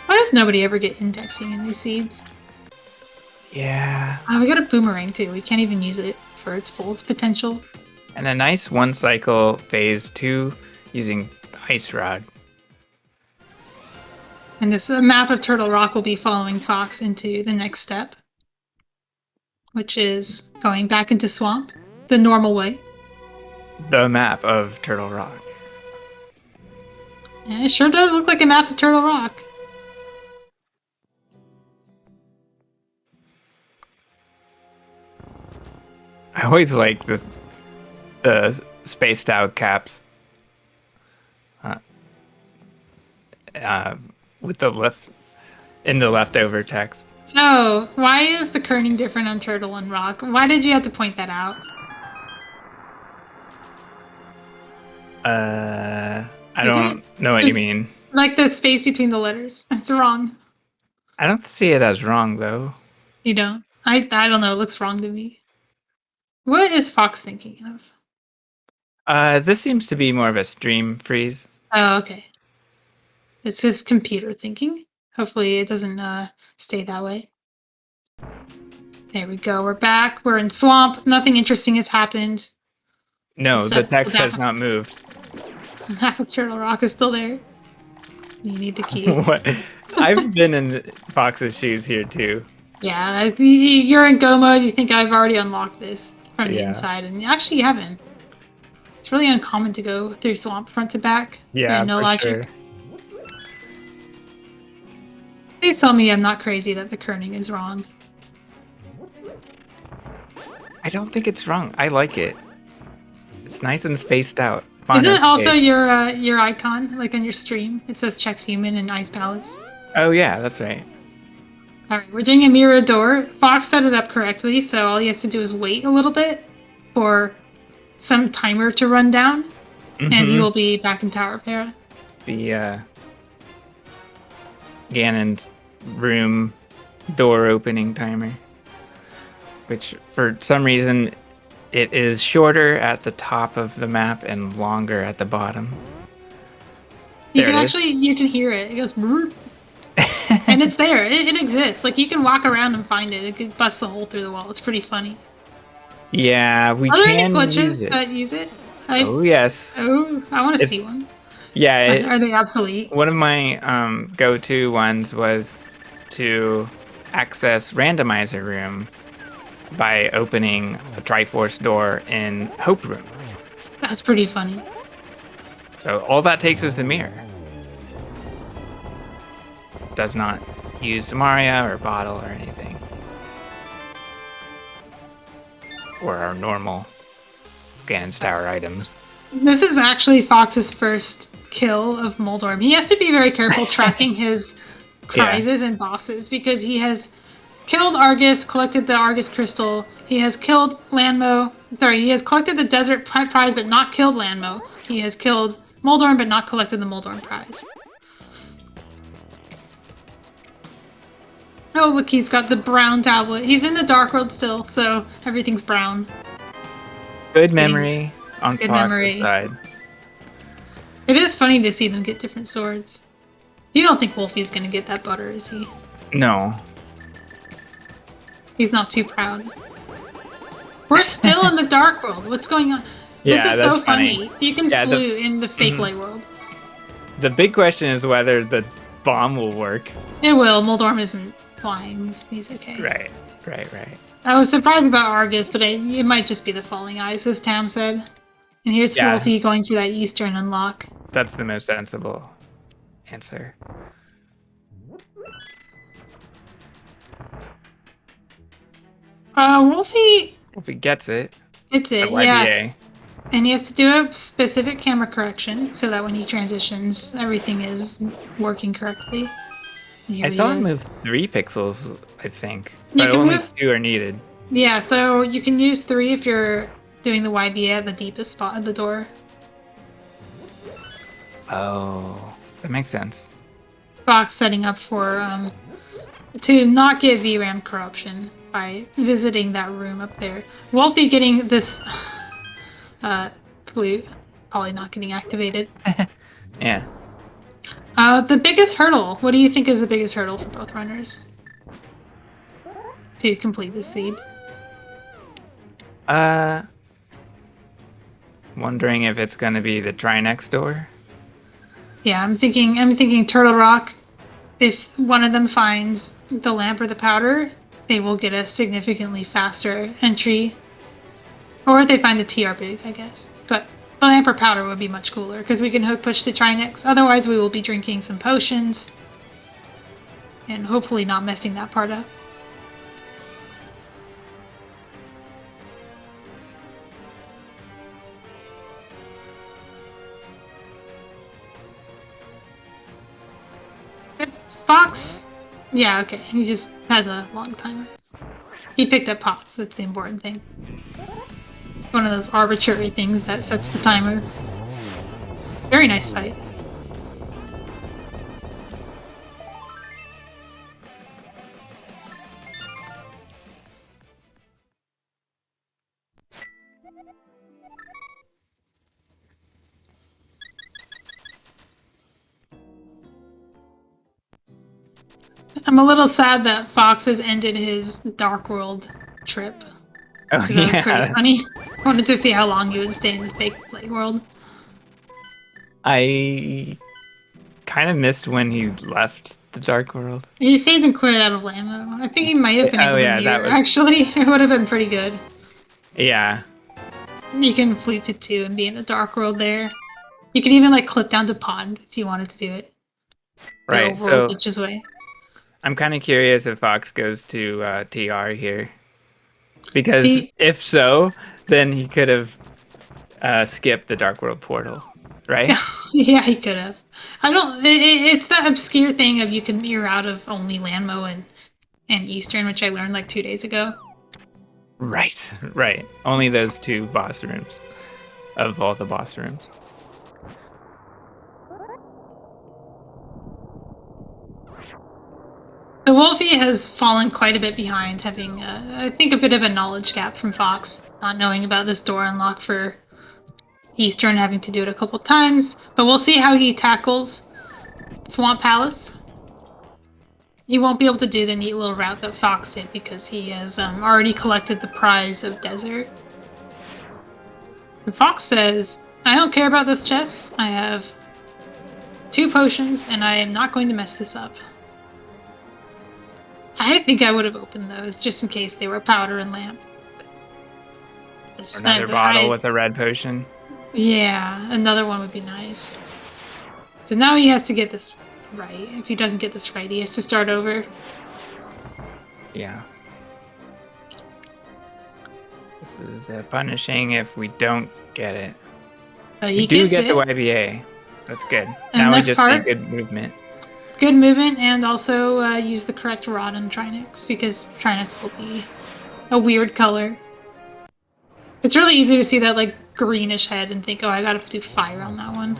Speaker 1: Why does nobody ever get indexing in these seeds?
Speaker 2: Yeah.
Speaker 1: Oh, we got a boomerang too. We can't even use it for its full potential.
Speaker 2: And a nice one cycle phase 2 using Ice Rod.
Speaker 1: And this map of Turtle Rock will be following Fox into the next step, which is going back into Swamp, the normal way.
Speaker 2: The map of Turtle Rock.
Speaker 1: And it sure does look like a map of Turtle Rock.
Speaker 2: I always like the spaced out caps. With the leftover text.
Speaker 1: Oh, why is the kerning different on Turtle and Rock? Why did you have to point that out?
Speaker 2: I don't know what you mean.
Speaker 1: Like the space between the letters. It's wrong.
Speaker 2: I don't see it as wrong though.
Speaker 1: You don't? I don't know. It looks wrong to me. What is Fox thinking of?
Speaker 2: This seems to be more of a stream freeze.
Speaker 1: Oh, okay. It's his computer thinking. Hopefully it doesn't stay that way. There we go. We're back. We're in Swamp. Nothing interesting has happened.
Speaker 2: No, the text has not moved.
Speaker 1: Half of Turtle Rock is still there. You need the key.
Speaker 2: What? I've been in Fox's shoes here too.
Speaker 1: Yeah, you're in go mode. You think I've already unlocked this from the inside, and actually you haven't. It's really uncommon to go through Swamp front to back.
Speaker 2: Yeah,
Speaker 1: no
Speaker 2: for
Speaker 1: logic.
Speaker 2: sure.
Speaker 1: Please tell me I'm not crazy that the kerning is wrong.
Speaker 2: I don't think it's wrong. I like it. It's nice and spaced out.
Speaker 1: Isn't it also your icon, like on your stream? It says checks human and Ice Palace.
Speaker 2: Oh yeah, that's right.
Speaker 1: Alright, we're doing a mirror door. Fox set it up correctly, so all he has to do is wait a little bit for some timer to run down, and he
Speaker 2: Mm-hmm.
Speaker 1: will be back in Tower Para.
Speaker 2: The Ganon's room door opening timer, which for some reason it is shorter at the top of the map and longer at the bottom.
Speaker 1: You
Speaker 2: There
Speaker 1: can
Speaker 2: it is.
Speaker 1: actually, you can hear it. It goes, "Brrr," and it's there. It exists. Like, you can walk around and find it. It busts a hole through the wall. It's pretty funny.
Speaker 2: Yeah, we
Speaker 1: Are there any
Speaker 2: can use
Speaker 1: glitches
Speaker 2: it.
Speaker 1: that use it?
Speaker 2: Oh yes,
Speaker 1: I want to see
Speaker 2: it's
Speaker 1: one.
Speaker 2: yeah.
Speaker 1: Are they obsolete?
Speaker 2: One of my go-to ones was to access Randomizer room by opening a Triforce door in Hope room.
Speaker 1: That's pretty funny.
Speaker 2: So all that takes is the mirror. Does not use Samaria or bottle or anything. Or our normal Ganon's Tower items.
Speaker 1: This is actually Fox's first kill of Moldorm. He has to be very careful tracking his prizes and bosses because he has killed Argus, collected the Argus crystal. He has killed Lanmo. Sorry, he has collected the desert prize but not killed Lanmo. He has killed Moldorm but not collected the Moldorm prize. Oh, look, he's got the brown tablet. He's in the Dark World still, so everything's brown.
Speaker 2: Good memory on
Speaker 1: good
Speaker 2: Fox's
Speaker 1: memory.
Speaker 2: side.
Speaker 1: It is funny to see them get different swords. You don't think Wulfy's gonna get that butter, is he?
Speaker 2: No.
Speaker 1: He's not too proud. We're still in the Dark World. What's going on?
Speaker 2: Yeah,
Speaker 1: this is
Speaker 2: that's
Speaker 1: so funny. You can
Speaker 2: Yeah,
Speaker 1: flew in the fake light world.
Speaker 2: The big question is whether the bomb will work.
Speaker 1: It will. Moldorm isn't flying. He's okay.
Speaker 2: Right.
Speaker 1: I was surprised about Argus, but it might just be the falling eyes, as Tam said. And here's
Speaker 2: Yeah.
Speaker 1: Wulfy going through that Eastern unlock.
Speaker 2: That's the most sensible answer.
Speaker 1: Wulfy
Speaker 2: If he gets it,
Speaker 1: gets
Speaker 2: the
Speaker 1: it,
Speaker 2: YBA.
Speaker 1: yeah. And he has to do a specific camera correction so that when he transitions, everything is working correctly.
Speaker 2: I saw him move 3 pixels, I think,
Speaker 1: You
Speaker 2: but
Speaker 1: can
Speaker 2: only
Speaker 1: move-
Speaker 2: 2 are needed.
Speaker 1: Yeah, so you can use 3 if you're doing the YBA at the deepest spot of the door.
Speaker 2: Oh, that makes sense.
Speaker 1: Fox setting up for to not get VRAM corruption by visiting that room up there. Wulfy getting this flute probably not getting activated.
Speaker 2: Yeah.
Speaker 1: The biggest hurdle. What do you think is the biggest hurdle for both runners to complete this seed?
Speaker 2: Wondering if it's gonna be the try next door.
Speaker 1: Yeah, I'm thinking Turtle Rock. If one of them finds the lamp or the powder, they will get a significantly faster entry. Or if they find the TR big, I guess. But the lamp or powder would be much cooler because we can hook push to Trinex. Otherwise, we will be drinking some potions and hopefully not messing that part up. Fox, yeah, okay. He just has a long timer. He picked up pots. That's the important thing. It's one of those arbitrary things that sets the timer. Very nice fight. I'm a little sad that Fox has ended his Dark World trip.
Speaker 2: Oh
Speaker 1: Because that was pretty funny. I wanted to see how long he would stay in the fake play world.
Speaker 2: I kind of missed when he left the Dark World.
Speaker 1: He saved and quit out of Lamo. I think he might have been able to mirror,
Speaker 2: was...
Speaker 1: actually. It would have been pretty good.
Speaker 2: Yeah.
Speaker 1: You can fleet to 2 and be in the Dark World there. You can even like clip down to Pond if you wanted to do it.
Speaker 2: Right, so
Speaker 1: glitches way.
Speaker 2: I'm kind of curious if Fox goes to TR here. Because if so, then he could have skipped the Dark World portal, right?
Speaker 1: Yeah, he could have. I don't. It's that obscure thing of you can mirror out of only Lanmo and Eastern, which I learned like 2 days ago.
Speaker 2: Right. Only those 2 boss rooms. of all the boss rooms.
Speaker 1: The Wulfy has fallen quite a bit behind, having, I think, a bit of a knowledge gap from Fox, not knowing about this door unlock for Eastern, having to do it a couple times. But we'll see how he tackles Swamp Palace. He won't be able to do the neat little route that Fox did because he has already collected the prize of Desert. And Fox says, I don't care about this chest. I have 2 potions and I am not going to mess this up. I think I would have opened those just in case they were powder and lamp.
Speaker 2: Another bottle with a red potion.
Speaker 1: Yeah, another one would be nice. So now he has to get this right. If he doesn't get this right, he has to start over.
Speaker 2: Yeah. This is punishing if we don't get it. We do get the YBA. That's good.
Speaker 1: And
Speaker 2: now we just need good movement.
Speaker 1: Good movement, and also use the correct rod on Trinix, because Trinix will be a weird color. It's really easy to see that like greenish head and think, oh, I gotta do fire on that one.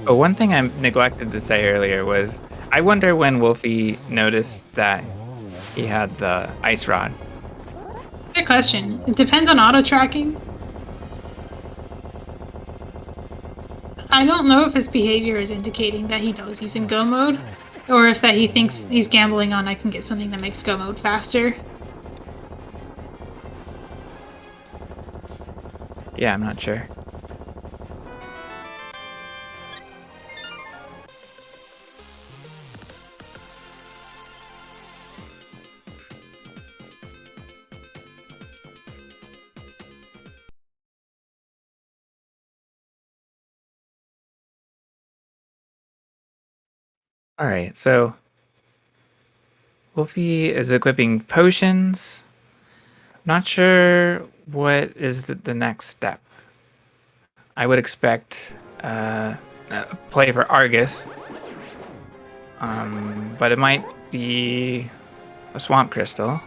Speaker 2: But one thing I neglected to say earlier was, I wonder when Wulfy noticed that he had the ice rod.
Speaker 1: Good question. It depends on auto tracking. I don't know if his behavior is indicating that he knows he's in go mode, or if that he thinks he's gambling on I can get something that makes go mode faster.
Speaker 2: Yeah, I'm not sure. All right, so Wulfy is equipping potions. Not sure what is the next step. I would expect a play for Argus, but it might be a Swamp Crystal.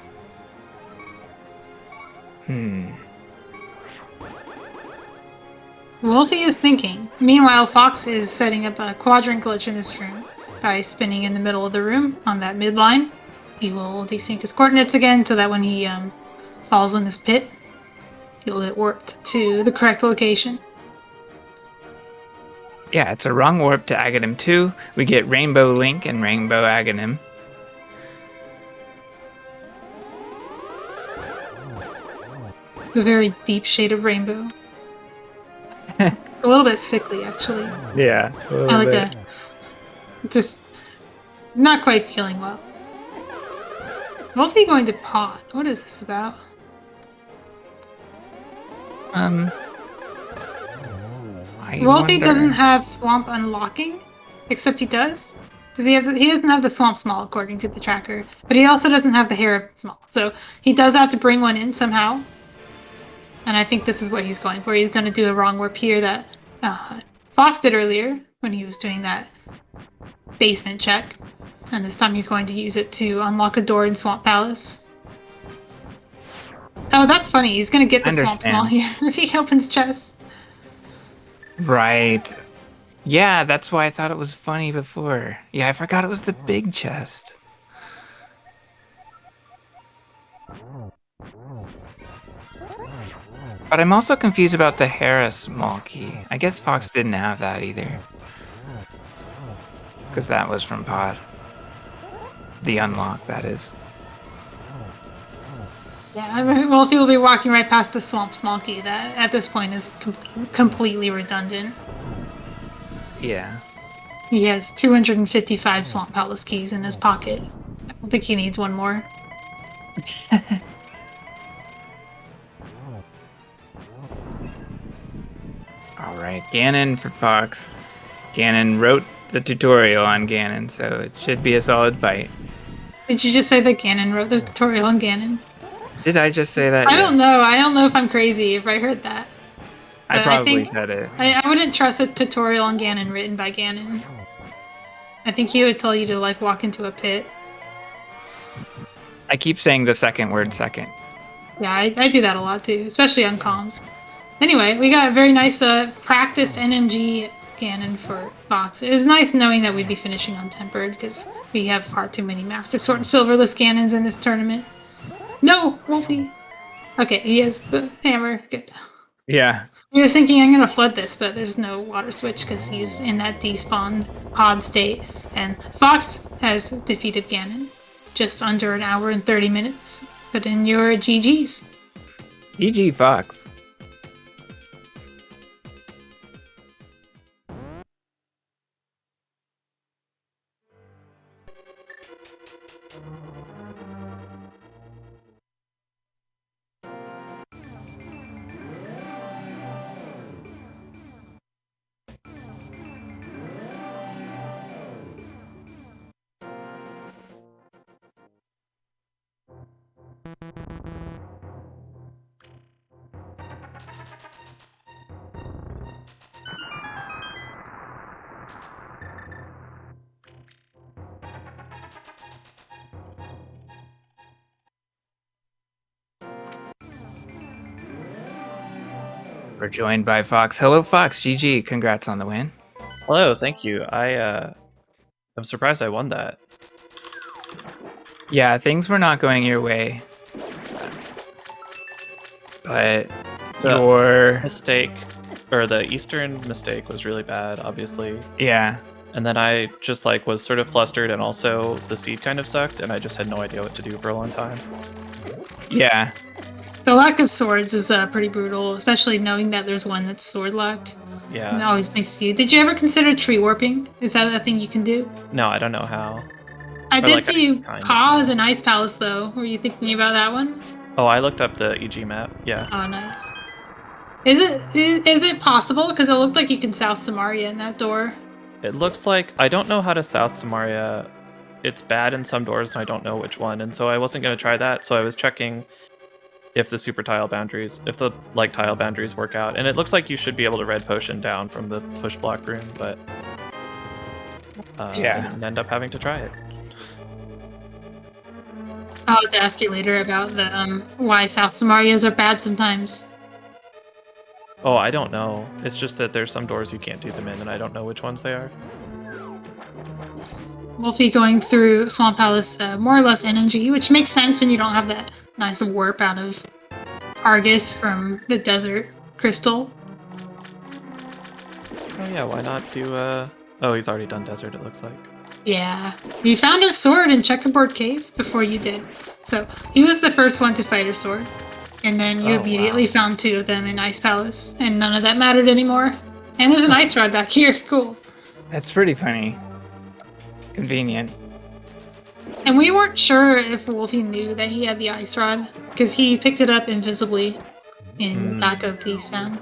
Speaker 1: Wulfy is thinking. Meanwhile, Fox is setting up a quadrant glitch in this room by spinning in the middle of the room on that midline. He will desync his coordinates again so that when he falls in this pit, he'll get warped to the correct location.
Speaker 2: Yeah, it's a wrong warp to Aghanim 2. We get Rainbow Link and Rainbow Aghanim.
Speaker 1: It's a very deep shade of rainbow. A little bit sickly, actually.
Speaker 2: Yeah,
Speaker 1: I like that. Just not quite feeling well. Wulfy going to pot. What is this about? Wulfy doesn't have swamp unlocking, except he does. Does he have? He doesn't have the swamp small according to the tracker, but he also doesn't have the hair small. So he does have to bring one in somehow. And I think this is what he's going for. He's going to do a wrong warp here that Fox did earlier when he was doing that basement check. And this time he's going to use it to unlock a door in Swamp Palace. Oh, that's funny. He's going to get the swamp small here if he opens chest.
Speaker 2: Right. Yeah, that's why I thought it was funny before. Yeah, I forgot it was the big chest. But I'm also confused about the Hera small key. I guess Fox didn't have that either. Because that was from Pod. The unlock, that is.
Speaker 1: Yeah, I mean, Wulfy will be walking right past the swamp small key that at this point is completely redundant.
Speaker 2: Yeah.
Speaker 1: He has 255 Swamp Palace keys in his pocket. I don't think he needs one more.
Speaker 2: Alright, Ganon for Fox. Ganon wrote the tutorial on Ganon, so it should be a solid fight.
Speaker 1: Did you just say that Ganon wrote the tutorial on Ganon?
Speaker 2: Did I just say that?
Speaker 1: I don't know. I don't know if I'm crazy if I heard that.
Speaker 2: I probably said it.
Speaker 1: I wouldn't trust a tutorial on Ganon written by Ganon. I think he would tell you to like walk into a pit.
Speaker 2: I keep saying the second word second.
Speaker 1: Yeah, I do that a lot too, especially on comms. Anyway, we got a very nice practiced NMG cannon for Fox. It was nice knowing that we'd be finishing untempered because we have far too many Master Sword and Silverless cannons in this tournament. No, Wulfy. Okay, he has the hammer. Good.
Speaker 2: Yeah.
Speaker 1: I was thinking I'm gonna flood this, but there's no water switch because he's in that despawned pod state. And Fox has defeated Ganon. Just under an hour and 30 minutes. Put in your GGs.
Speaker 2: E.g. Fox. We're joined by Fox. Hello, Fox. GG. Congrats on the win.
Speaker 3: Hello, thank you. I'm surprised I won that.
Speaker 2: Yeah, things were not going your way. But your
Speaker 3: mistake, or the Eastern mistake, was really bad, obviously.
Speaker 2: Yeah.
Speaker 3: And then I just was sort of flustered, and also the seed kind of sucked, and I just had no idea what to do for a long time.
Speaker 2: Yeah.
Speaker 1: The lack of swords is pretty brutal, especially knowing that there's one that's sword locked.
Speaker 3: Yeah.
Speaker 1: It always makes you. Did you ever consider tree warping? Is that a thing you can do?
Speaker 3: No, I don't know how.
Speaker 1: I did see you pause an ice palace though. Were you thinking about that one?
Speaker 3: Oh, I looked up the EG map. Yeah.
Speaker 1: Oh, nice. Is it possible? Because it looked like you can South Samaria in that door.
Speaker 3: It looks like I don't know how to South Samaria. It's bad in some doors, and I don't know which one. And so I wasn't going to try that. So I was checking if the super tile boundaries, if the tile boundaries work out. And it looks like you should be able to red potion down from the push block room, but I didn't end up having to try it.
Speaker 1: I'll have to ask you later about the why South Samarias are bad sometimes.
Speaker 3: Oh, I don't know. It's just that there's some doors you can't do them in, and I don't know which ones they are.
Speaker 1: Wulfy going through Swamp Palace more or less NMG, which makes sense when you don't have that nice warp out of Argus from the desert crystal.
Speaker 3: Oh yeah, why not do oh, he's already done desert, it looks like.
Speaker 1: Yeah. You found his sword in Checkerboard Cave before you did. So he was the first one to fight a sword. And then you immediately found two of them in Ice Palace, and none of that mattered anymore. And there's an ice rod back here. Cool.
Speaker 2: That's pretty funny. Convenient.
Speaker 1: And we weren't sure if Wulfy knew that he had the ice rod, because he picked it up invisibly in back of the stand.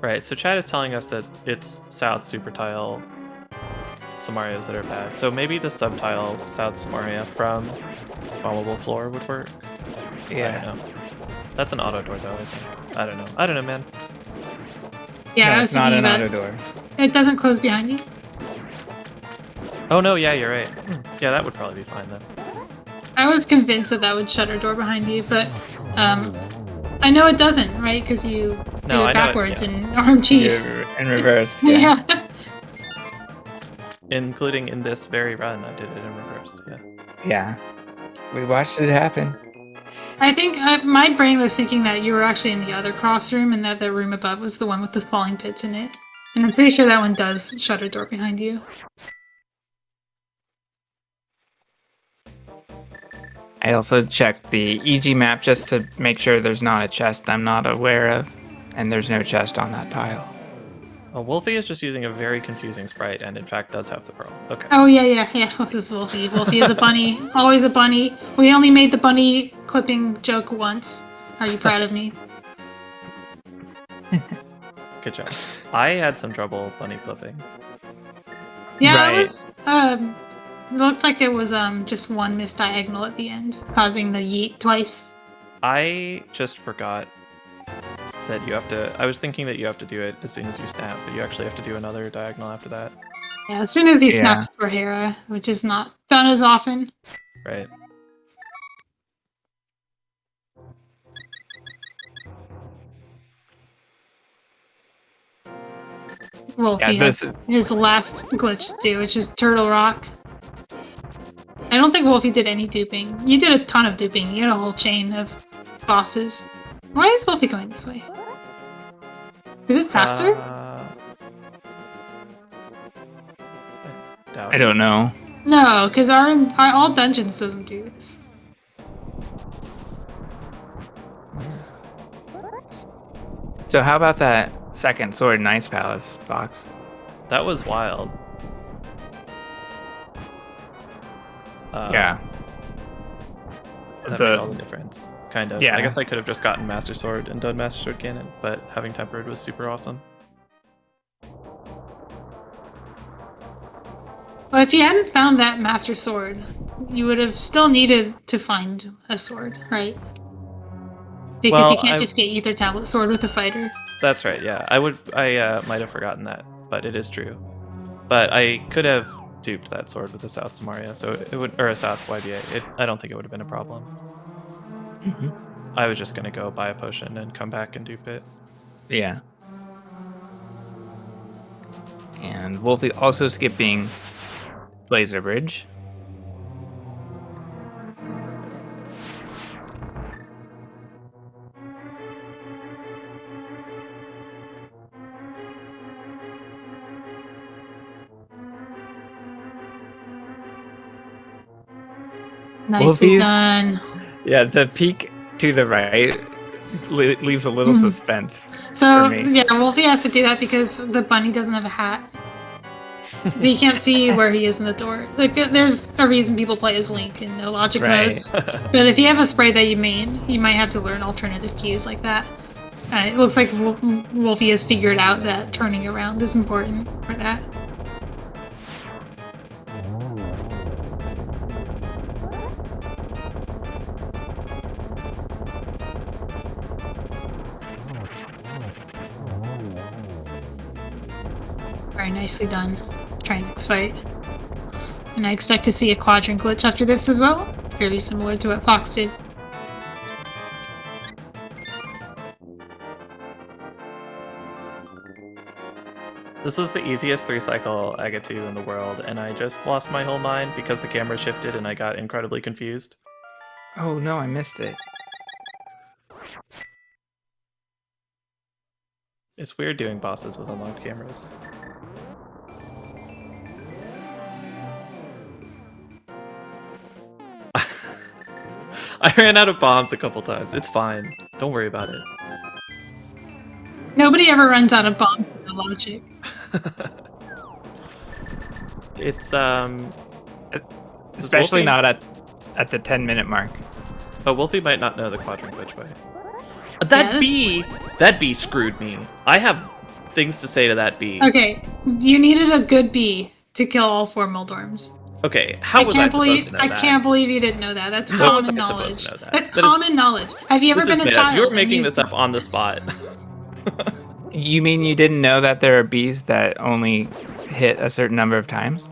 Speaker 3: Right, so Chad is telling us that it's South Super Tile Samarias that are bad. So maybe the subtile South Samaria from Bombable Floor would work.
Speaker 2: Yeah.
Speaker 3: I don't know. That's an auto door though, I think. I don't know. I don't know, man.
Speaker 1: Yeah,
Speaker 2: No,
Speaker 1: I was
Speaker 2: it's not
Speaker 1: thinking
Speaker 2: an
Speaker 1: about
Speaker 2: auto door.
Speaker 1: it doesn't close behind you.
Speaker 3: Oh no, yeah, you're right. Yeah, that would probably be fine then.
Speaker 1: I was convinced that would shut our door behind you, but I know it doesn't, right? Because you do it backwards in RMG.
Speaker 2: In reverse.
Speaker 1: Yeah.
Speaker 3: Including in this very run, I did it in reverse. Yeah.
Speaker 2: Yeah. We watched it happen.
Speaker 1: I think my brain was thinking that you were actually in the other cross room and that the room above was the one with the spawning pits in it. And I'm pretty sure that one does shut a door behind you.
Speaker 2: I also checked the EG map just to make sure there's not a chest I'm not aware of. And there's no chest on that tile.
Speaker 3: Oh, Wulfy is just using a very confusing sprite and in fact does have the pearl. Okay.
Speaker 1: Oh, yeah. This is Wulfy. Wulfy is a bunny. Always a bunny. We only made the bunny clipping joke once. Are you proud of me?
Speaker 3: Good job. I had some trouble bunny clipping.
Speaker 1: Yeah,
Speaker 2: Right.
Speaker 1: it was... it looked like it was just one missed diagonal at the end, causing the yeet twice.
Speaker 3: I just forgot that you have to... I was thinking that you have to do it as soon as you snap, but you actually have to do another diagonal after that.
Speaker 1: Yeah, as soon as he snaps for Hera, which is not done as often.
Speaker 3: Right.
Speaker 1: Wulfy has his last glitch to do, which is Turtle Rock. I don't think Wulfy did any duping. You did a ton of duping. You had a whole chain of bosses. Why is Wulfy going this way? Is it faster?
Speaker 2: I don't know.
Speaker 1: No, because our all dungeons doesn't do this.
Speaker 2: So how about that second sword in Ice Palace, Fox?
Speaker 3: That was wild.
Speaker 2: Yeah.
Speaker 3: That made all the difference. Kind of.
Speaker 2: Yeah.
Speaker 3: I guess I could have just gotten Master Sword and done Master Sword Cannon, but having Tempered was super awesome.
Speaker 1: Well, if you hadn't found that Master Sword, you would have still needed to find a sword, right? Because you can't just get Ether Tablet Sword with a fighter.
Speaker 3: That's right, yeah. I might have forgotten that, but it is true. But I could have duped that sword with a South Samaria, so it would, or a South YBA. I don't think it would have been a problem.
Speaker 2: Mm-hmm.
Speaker 3: I was just gonna go buy a potion and come back and dupe it.
Speaker 2: Yeah. And Wulfy also skipping Blazer Bridge.
Speaker 1: Nicely
Speaker 2: Wulfy's,
Speaker 1: done.
Speaker 2: Yeah, the peak to the right leaves a little suspense.
Speaker 1: So,
Speaker 2: for me.
Speaker 1: yeah, Wulfy has to do that because the bunny doesn't have a hat. So you can't see where he is in the door. Like, there's a reason people play as Link in no logic modes. But if you have a spray that you main, you might have to learn alternative cues like that. It looks like Wulfy has figured out that turning around is important for that. Very nicely done. Try next fight. And I expect to see a quadrant glitch after this as well. Fairly similar to what Fox did.
Speaker 3: This was the easiest 3-cycle Agatu in the world, and I just lost my whole mind because the camera shifted and I got incredibly confused.
Speaker 2: Oh no, I missed it.
Speaker 3: It's weird doing bosses with unlocked cameras. I ran out of bombs a couple times. It's fine. Don't worry about it.
Speaker 1: Nobody ever runs out of bombs with no logic.
Speaker 3: It's
Speaker 2: especially
Speaker 3: Wulfy...
Speaker 2: not at the 10-minute mark.
Speaker 3: Oh, Wulfy might not know the quadrant glitch way. That bee screwed me. I have things to say to that bee.
Speaker 1: Okay, you needed a good bee to kill all 4 Moldorms.
Speaker 3: Okay, how was I supposed to know that?
Speaker 1: I can't believe you didn't know that. That's common knowledge. That's common knowledge. Have you ever been a child?
Speaker 3: You're making this up on the spot.
Speaker 2: You mean you didn't know that there are bees that only hit a certain number of times?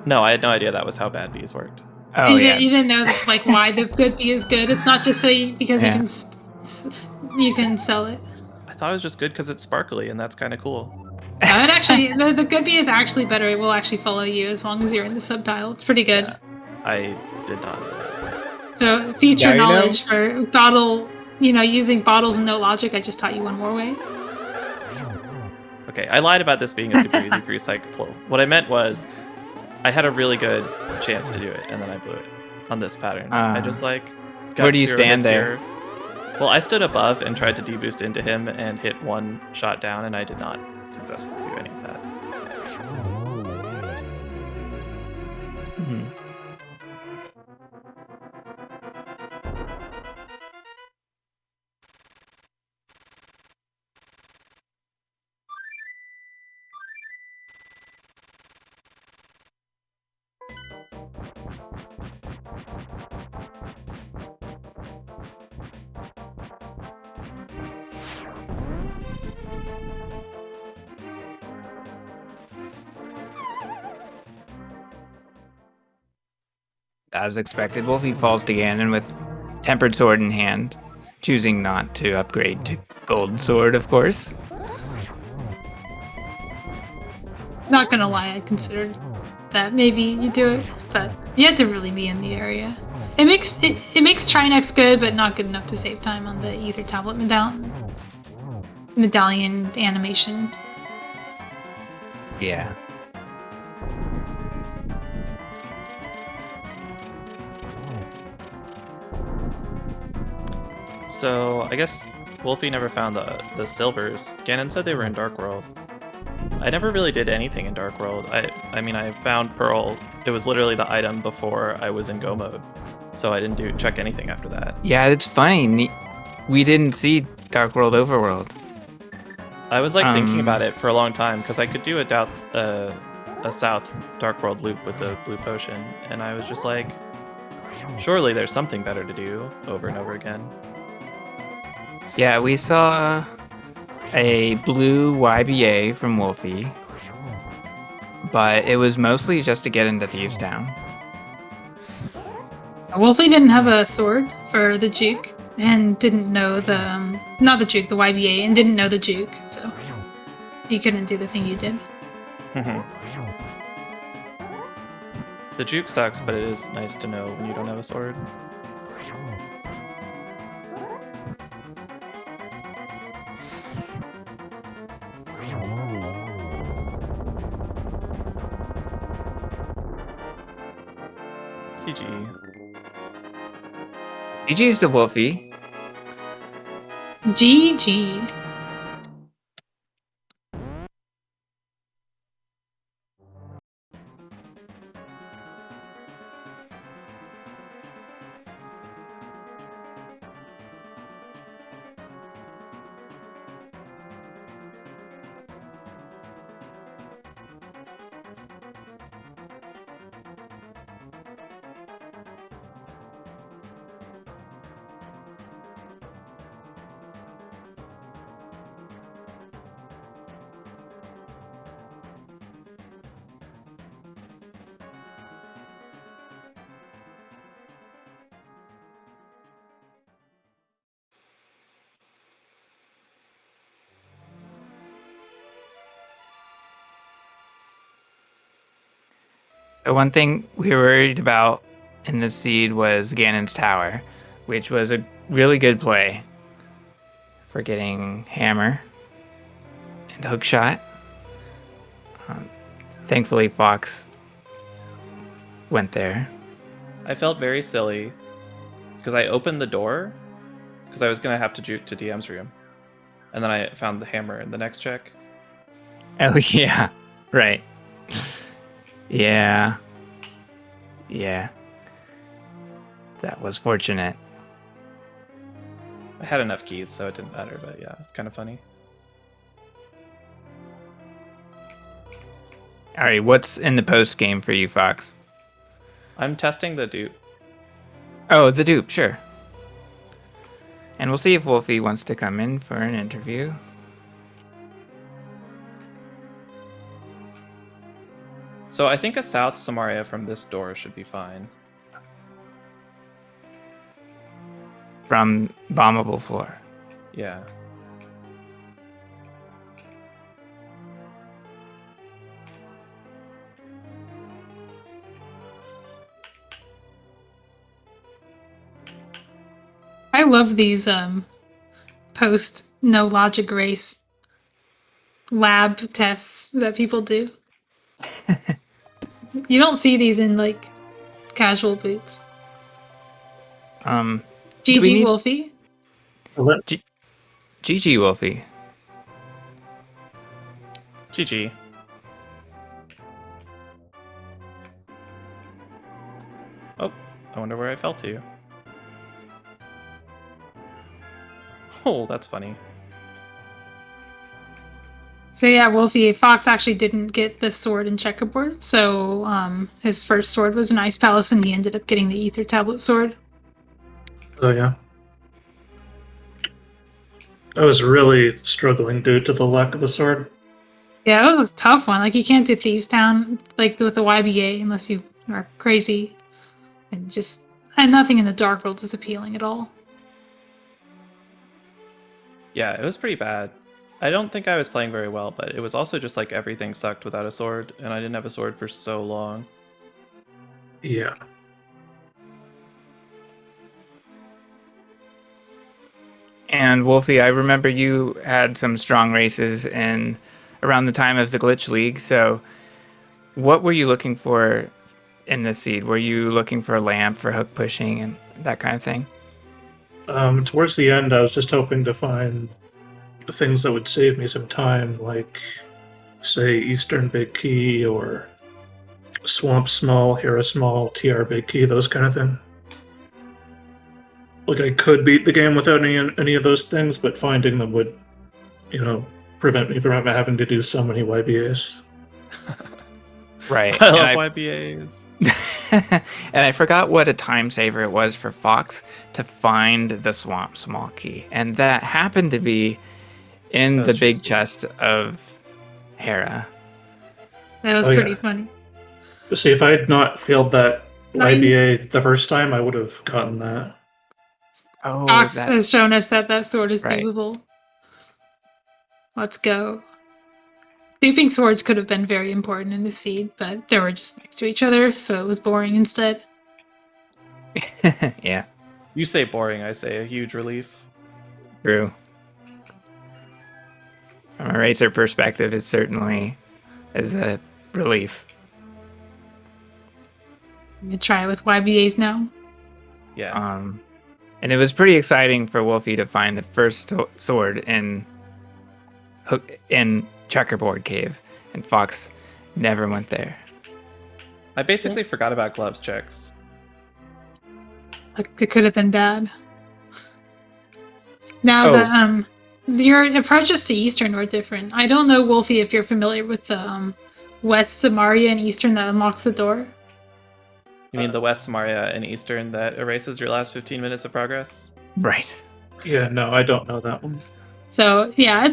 Speaker 3: No, I had no idea that was how bad bees worked.
Speaker 2: Oh, yeah.
Speaker 1: You didn't know that, like, why the good bee is good. It's not just because you can sell it.
Speaker 3: I thought it was just good because it's sparkly, and that's kind of cool.
Speaker 1: No, it actually, the good bee is actually better. It will actually follow you as long as you're in the subtile. It's pretty good.
Speaker 3: Yeah, I did not.
Speaker 1: So feature knowledge for bottle, using bottles and no logic. I just taught you one more way.
Speaker 3: Okay, I lied about this being a super easy 3-cycle. What I meant was, I had a really good chance to do it, and then I blew it on this pattern. I just got
Speaker 2: where do you stand there?
Speaker 3: Well, I stood above and tried to deboost into him and hit one shot down, and I did not successfully do any of that.
Speaker 2: Mm-hmm. As expected, Wulfy falls to Ganon with Tempered Sword in hand, choosing not to upgrade to Gold Sword, of course.
Speaker 1: Not gonna lie, I considered that maybe you do it, but you have to really be in the area. It makes Trinex good, but not good enough to save time on the Ether Tablet medallion animation.
Speaker 2: Yeah.
Speaker 3: So I guess Wulfy never found the silvers. Ganon said they were in Dark World. I never really did anything in Dark World. I mean, I found Pearl. It was literally the item before I was in Go mode, so I didn't check anything after that.
Speaker 2: Yeah, it's funny. We didn't see Dark World Overworld.
Speaker 3: I was like thinking about it for a long time because I could do a South Dark World loop with the blue potion, and I was just like, surely there's something better to do over and over again.
Speaker 2: Yeah, we saw a blue YBA from Wulfy, but it was mostly just to get into Thieves Town.
Speaker 1: Wulfy didn't have a sword for the juke and didn't know the not the juke, the YBA, and didn't know the juke, so he couldn't do the thing you did.
Speaker 3: The juke sucks, but it is nice to know when you don't have a sword. GG.
Speaker 2: GG's to Wulfy.
Speaker 1: GG.
Speaker 2: The one thing we were worried about in the seed was Ganon's Tower, which was a really good play for getting Hammer and Hookshot. Thankfully, Fox went there.
Speaker 3: I felt very silly because I opened the door because I was going to have to juke to DM's room. And then I found the hammer in the next check.
Speaker 2: Oh, yeah. Right. Yeah. Yeah. That was fortunate.
Speaker 3: I had enough keys, so it didn't matter, but yeah, it's kind of funny.
Speaker 2: All right, what's in the post game for you, Fox?
Speaker 3: I'm testing the dupe.
Speaker 2: Oh, the dupe, sure. And we'll see if Wulfy wants to come in for an interview.
Speaker 3: So I think a South Samaria from this door should be fine.
Speaker 2: From bombable floor.
Speaker 3: Yeah.
Speaker 1: I love these post no logic race lab tests that people do. You don't see these in like casual boots. GG Wulfy.
Speaker 2: GG Wulfy.
Speaker 3: GG. Oh, I wonder where I fell to. Oh, that's funny.
Speaker 1: So yeah, Wulfy, Fox actually didn't get the sword in checkerboard. So his first sword was an Ice Palace, and he ended up getting the Ether Tablet sword.
Speaker 4: Oh yeah. I was really struggling due to the lack of a sword.
Speaker 1: Yeah, it was a tough one. Like you can't do Thieves Town like with the YBA unless you are crazy, and nothing in the Dark World is appealing at all.
Speaker 3: Yeah, it was pretty bad. I don't think I was playing very well, but it was also just like everything sucked without a sword, and I didn't have a sword for so long.
Speaker 4: Yeah.
Speaker 2: And Wulfy, I remember you had some strong races in around the time of the Glitch League. So, what were you looking for in this seed? Were you looking for a lamp for hook pushing and that kind of thing?
Speaker 4: Towards the end, I was just hoping to find things that would save me some time, like, say, Eastern Big Key or Swamp Small, Hera Small, TR Big Key, those kind of thing. Like, I could beat the game without any of those things, but finding them would, prevent me from having to do so many YBAs.
Speaker 2: Right.
Speaker 3: I love YBAs.
Speaker 2: And I forgot what a time saver it was for Fox to find the Swamp Small key. And that happened to be in the big chest of Hera.
Speaker 1: That was pretty funny.
Speaker 4: See, if I had not failed that
Speaker 1: Nice.
Speaker 4: YBA the first time, I would have gotten that.
Speaker 2: Oh,
Speaker 1: Fox has shown us that sword is
Speaker 2: right.
Speaker 1: doable. Let's go. Duping swords could have been very important in the seed, but they were just next to each other, so it was boring instead.
Speaker 2: Yeah.
Speaker 3: You say boring, I say a huge relief.
Speaker 2: True. From a racer perspective, it certainly is a relief.
Speaker 1: I'm gonna try it with YBAs now.
Speaker 3: Yeah.
Speaker 2: And it was pretty exciting for Wulfy to find the first sword in Checkerboard Cave, and Fox never went there.
Speaker 3: I basically forgot about gloves checks.
Speaker 1: It could have been bad. Now your approaches to Eastern were different. I don't know, Wulfy, if you're familiar with the West Samaria and Eastern that unlocks the door.
Speaker 3: You mean the West Samaria and Eastern that erases your last 15 minutes of progress?
Speaker 2: Right.
Speaker 4: Yeah, no, I don't know that one.
Speaker 1: So yeah,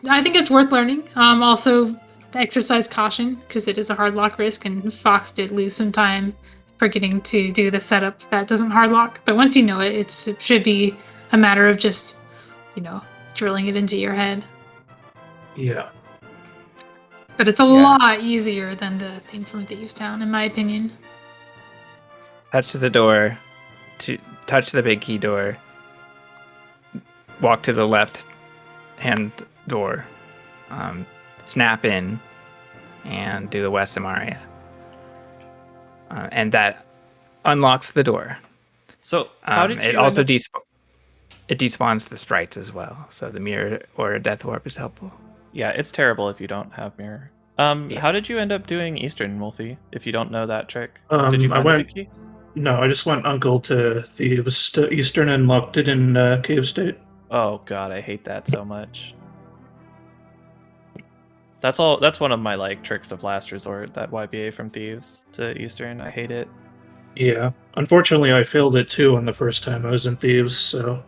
Speaker 1: I think it's worth learning. Also, exercise caution because it is a hard lock risk, and Fox did lose some time forgetting to do the setup that doesn't hard lock. But once you know it, it should be a matter of just, drilling it into your head.
Speaker 4: Yeah.
Speaker 1: But it's a lot easier than the thing from Thieves Town, in my opinion.
Speaker 2: Touch the door, touch the big key door, walk to the left hand door, snap in, and do the West Samaria. And that unlocks the door.
Speaker 3: So how did you
Speaker 2: it also it despawns the sprites as well, so the mirror or a death orb is helpful.
Speaker 3: Yeah, it's terrible if you don't have mirror. How did you end up doing Eastern, Wulfy, if you don't know that trick? Did you find the big key?
Speaker 4: No, I just went Uncle to Thieves to Eastern and locked it in Cave State.
Speaker 3: Oh god, I hate that so much. That's one of my tricks of last resort, that YBA from Thieves to Eastern. I hate it.
Speaker 4: Yeah. Unfortunately, I failed it too on the first time I was in Thieves, so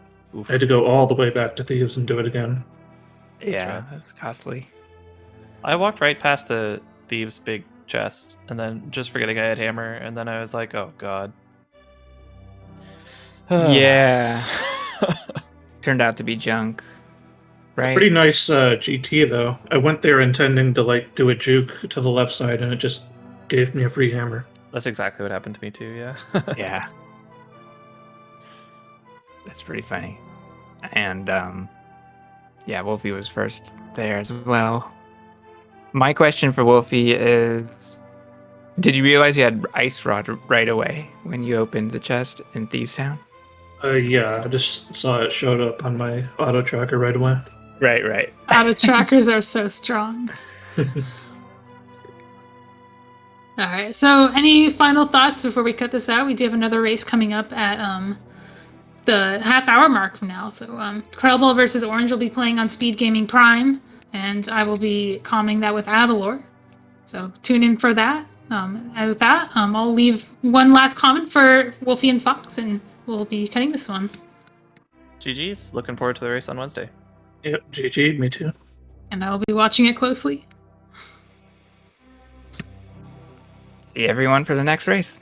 Speaker 4: I had to go all the way back to Thieves and do it again.
Speaker 2: Yeah, that's costly.
Speaker 3: I walked right past the Thieves' big chest, and then just forgetting I had hammer, and then I was like, oh god.
Speaker 2: Yeah. Turned out to be junk. Right.
Speaker 4: Pretty nice GT though. I went there intending to do a juke to the left side, and it just gave me a free hammer.
Speaker 3: That's exactly what happened to me too. Yeah.
Speaker 2: Yeah. That's pretty funny. And Wulfy was first there as well. My question for Wulfy is, did you realize you had Ice Rod right away when you opened the chest in Thieves Town?
Speaker 4: Yeah, I just saw it showed up on my auto tracker right away.
Speaker 2: Right.
Speaker 1: Auto trackers are so strong. All right. So, any final thoughts before we cut this out? We do have another race coming up at the half-hour mark from now. So, Krellball versus Orange will be playing on SpeedGaming Prime, and I will be calming that with Adalor. So, tune in for that. And with that, I'll leave one last comment for Wulfy and Fox, and we'll be cutting this one.
Speaker 3: GG's. Looking forward to the race on Wednesday.
Speaker 4: Yep, GG, me too.
Speaker 1: And I'll be watching it closely.
Speaker 2: See everyone for the next race.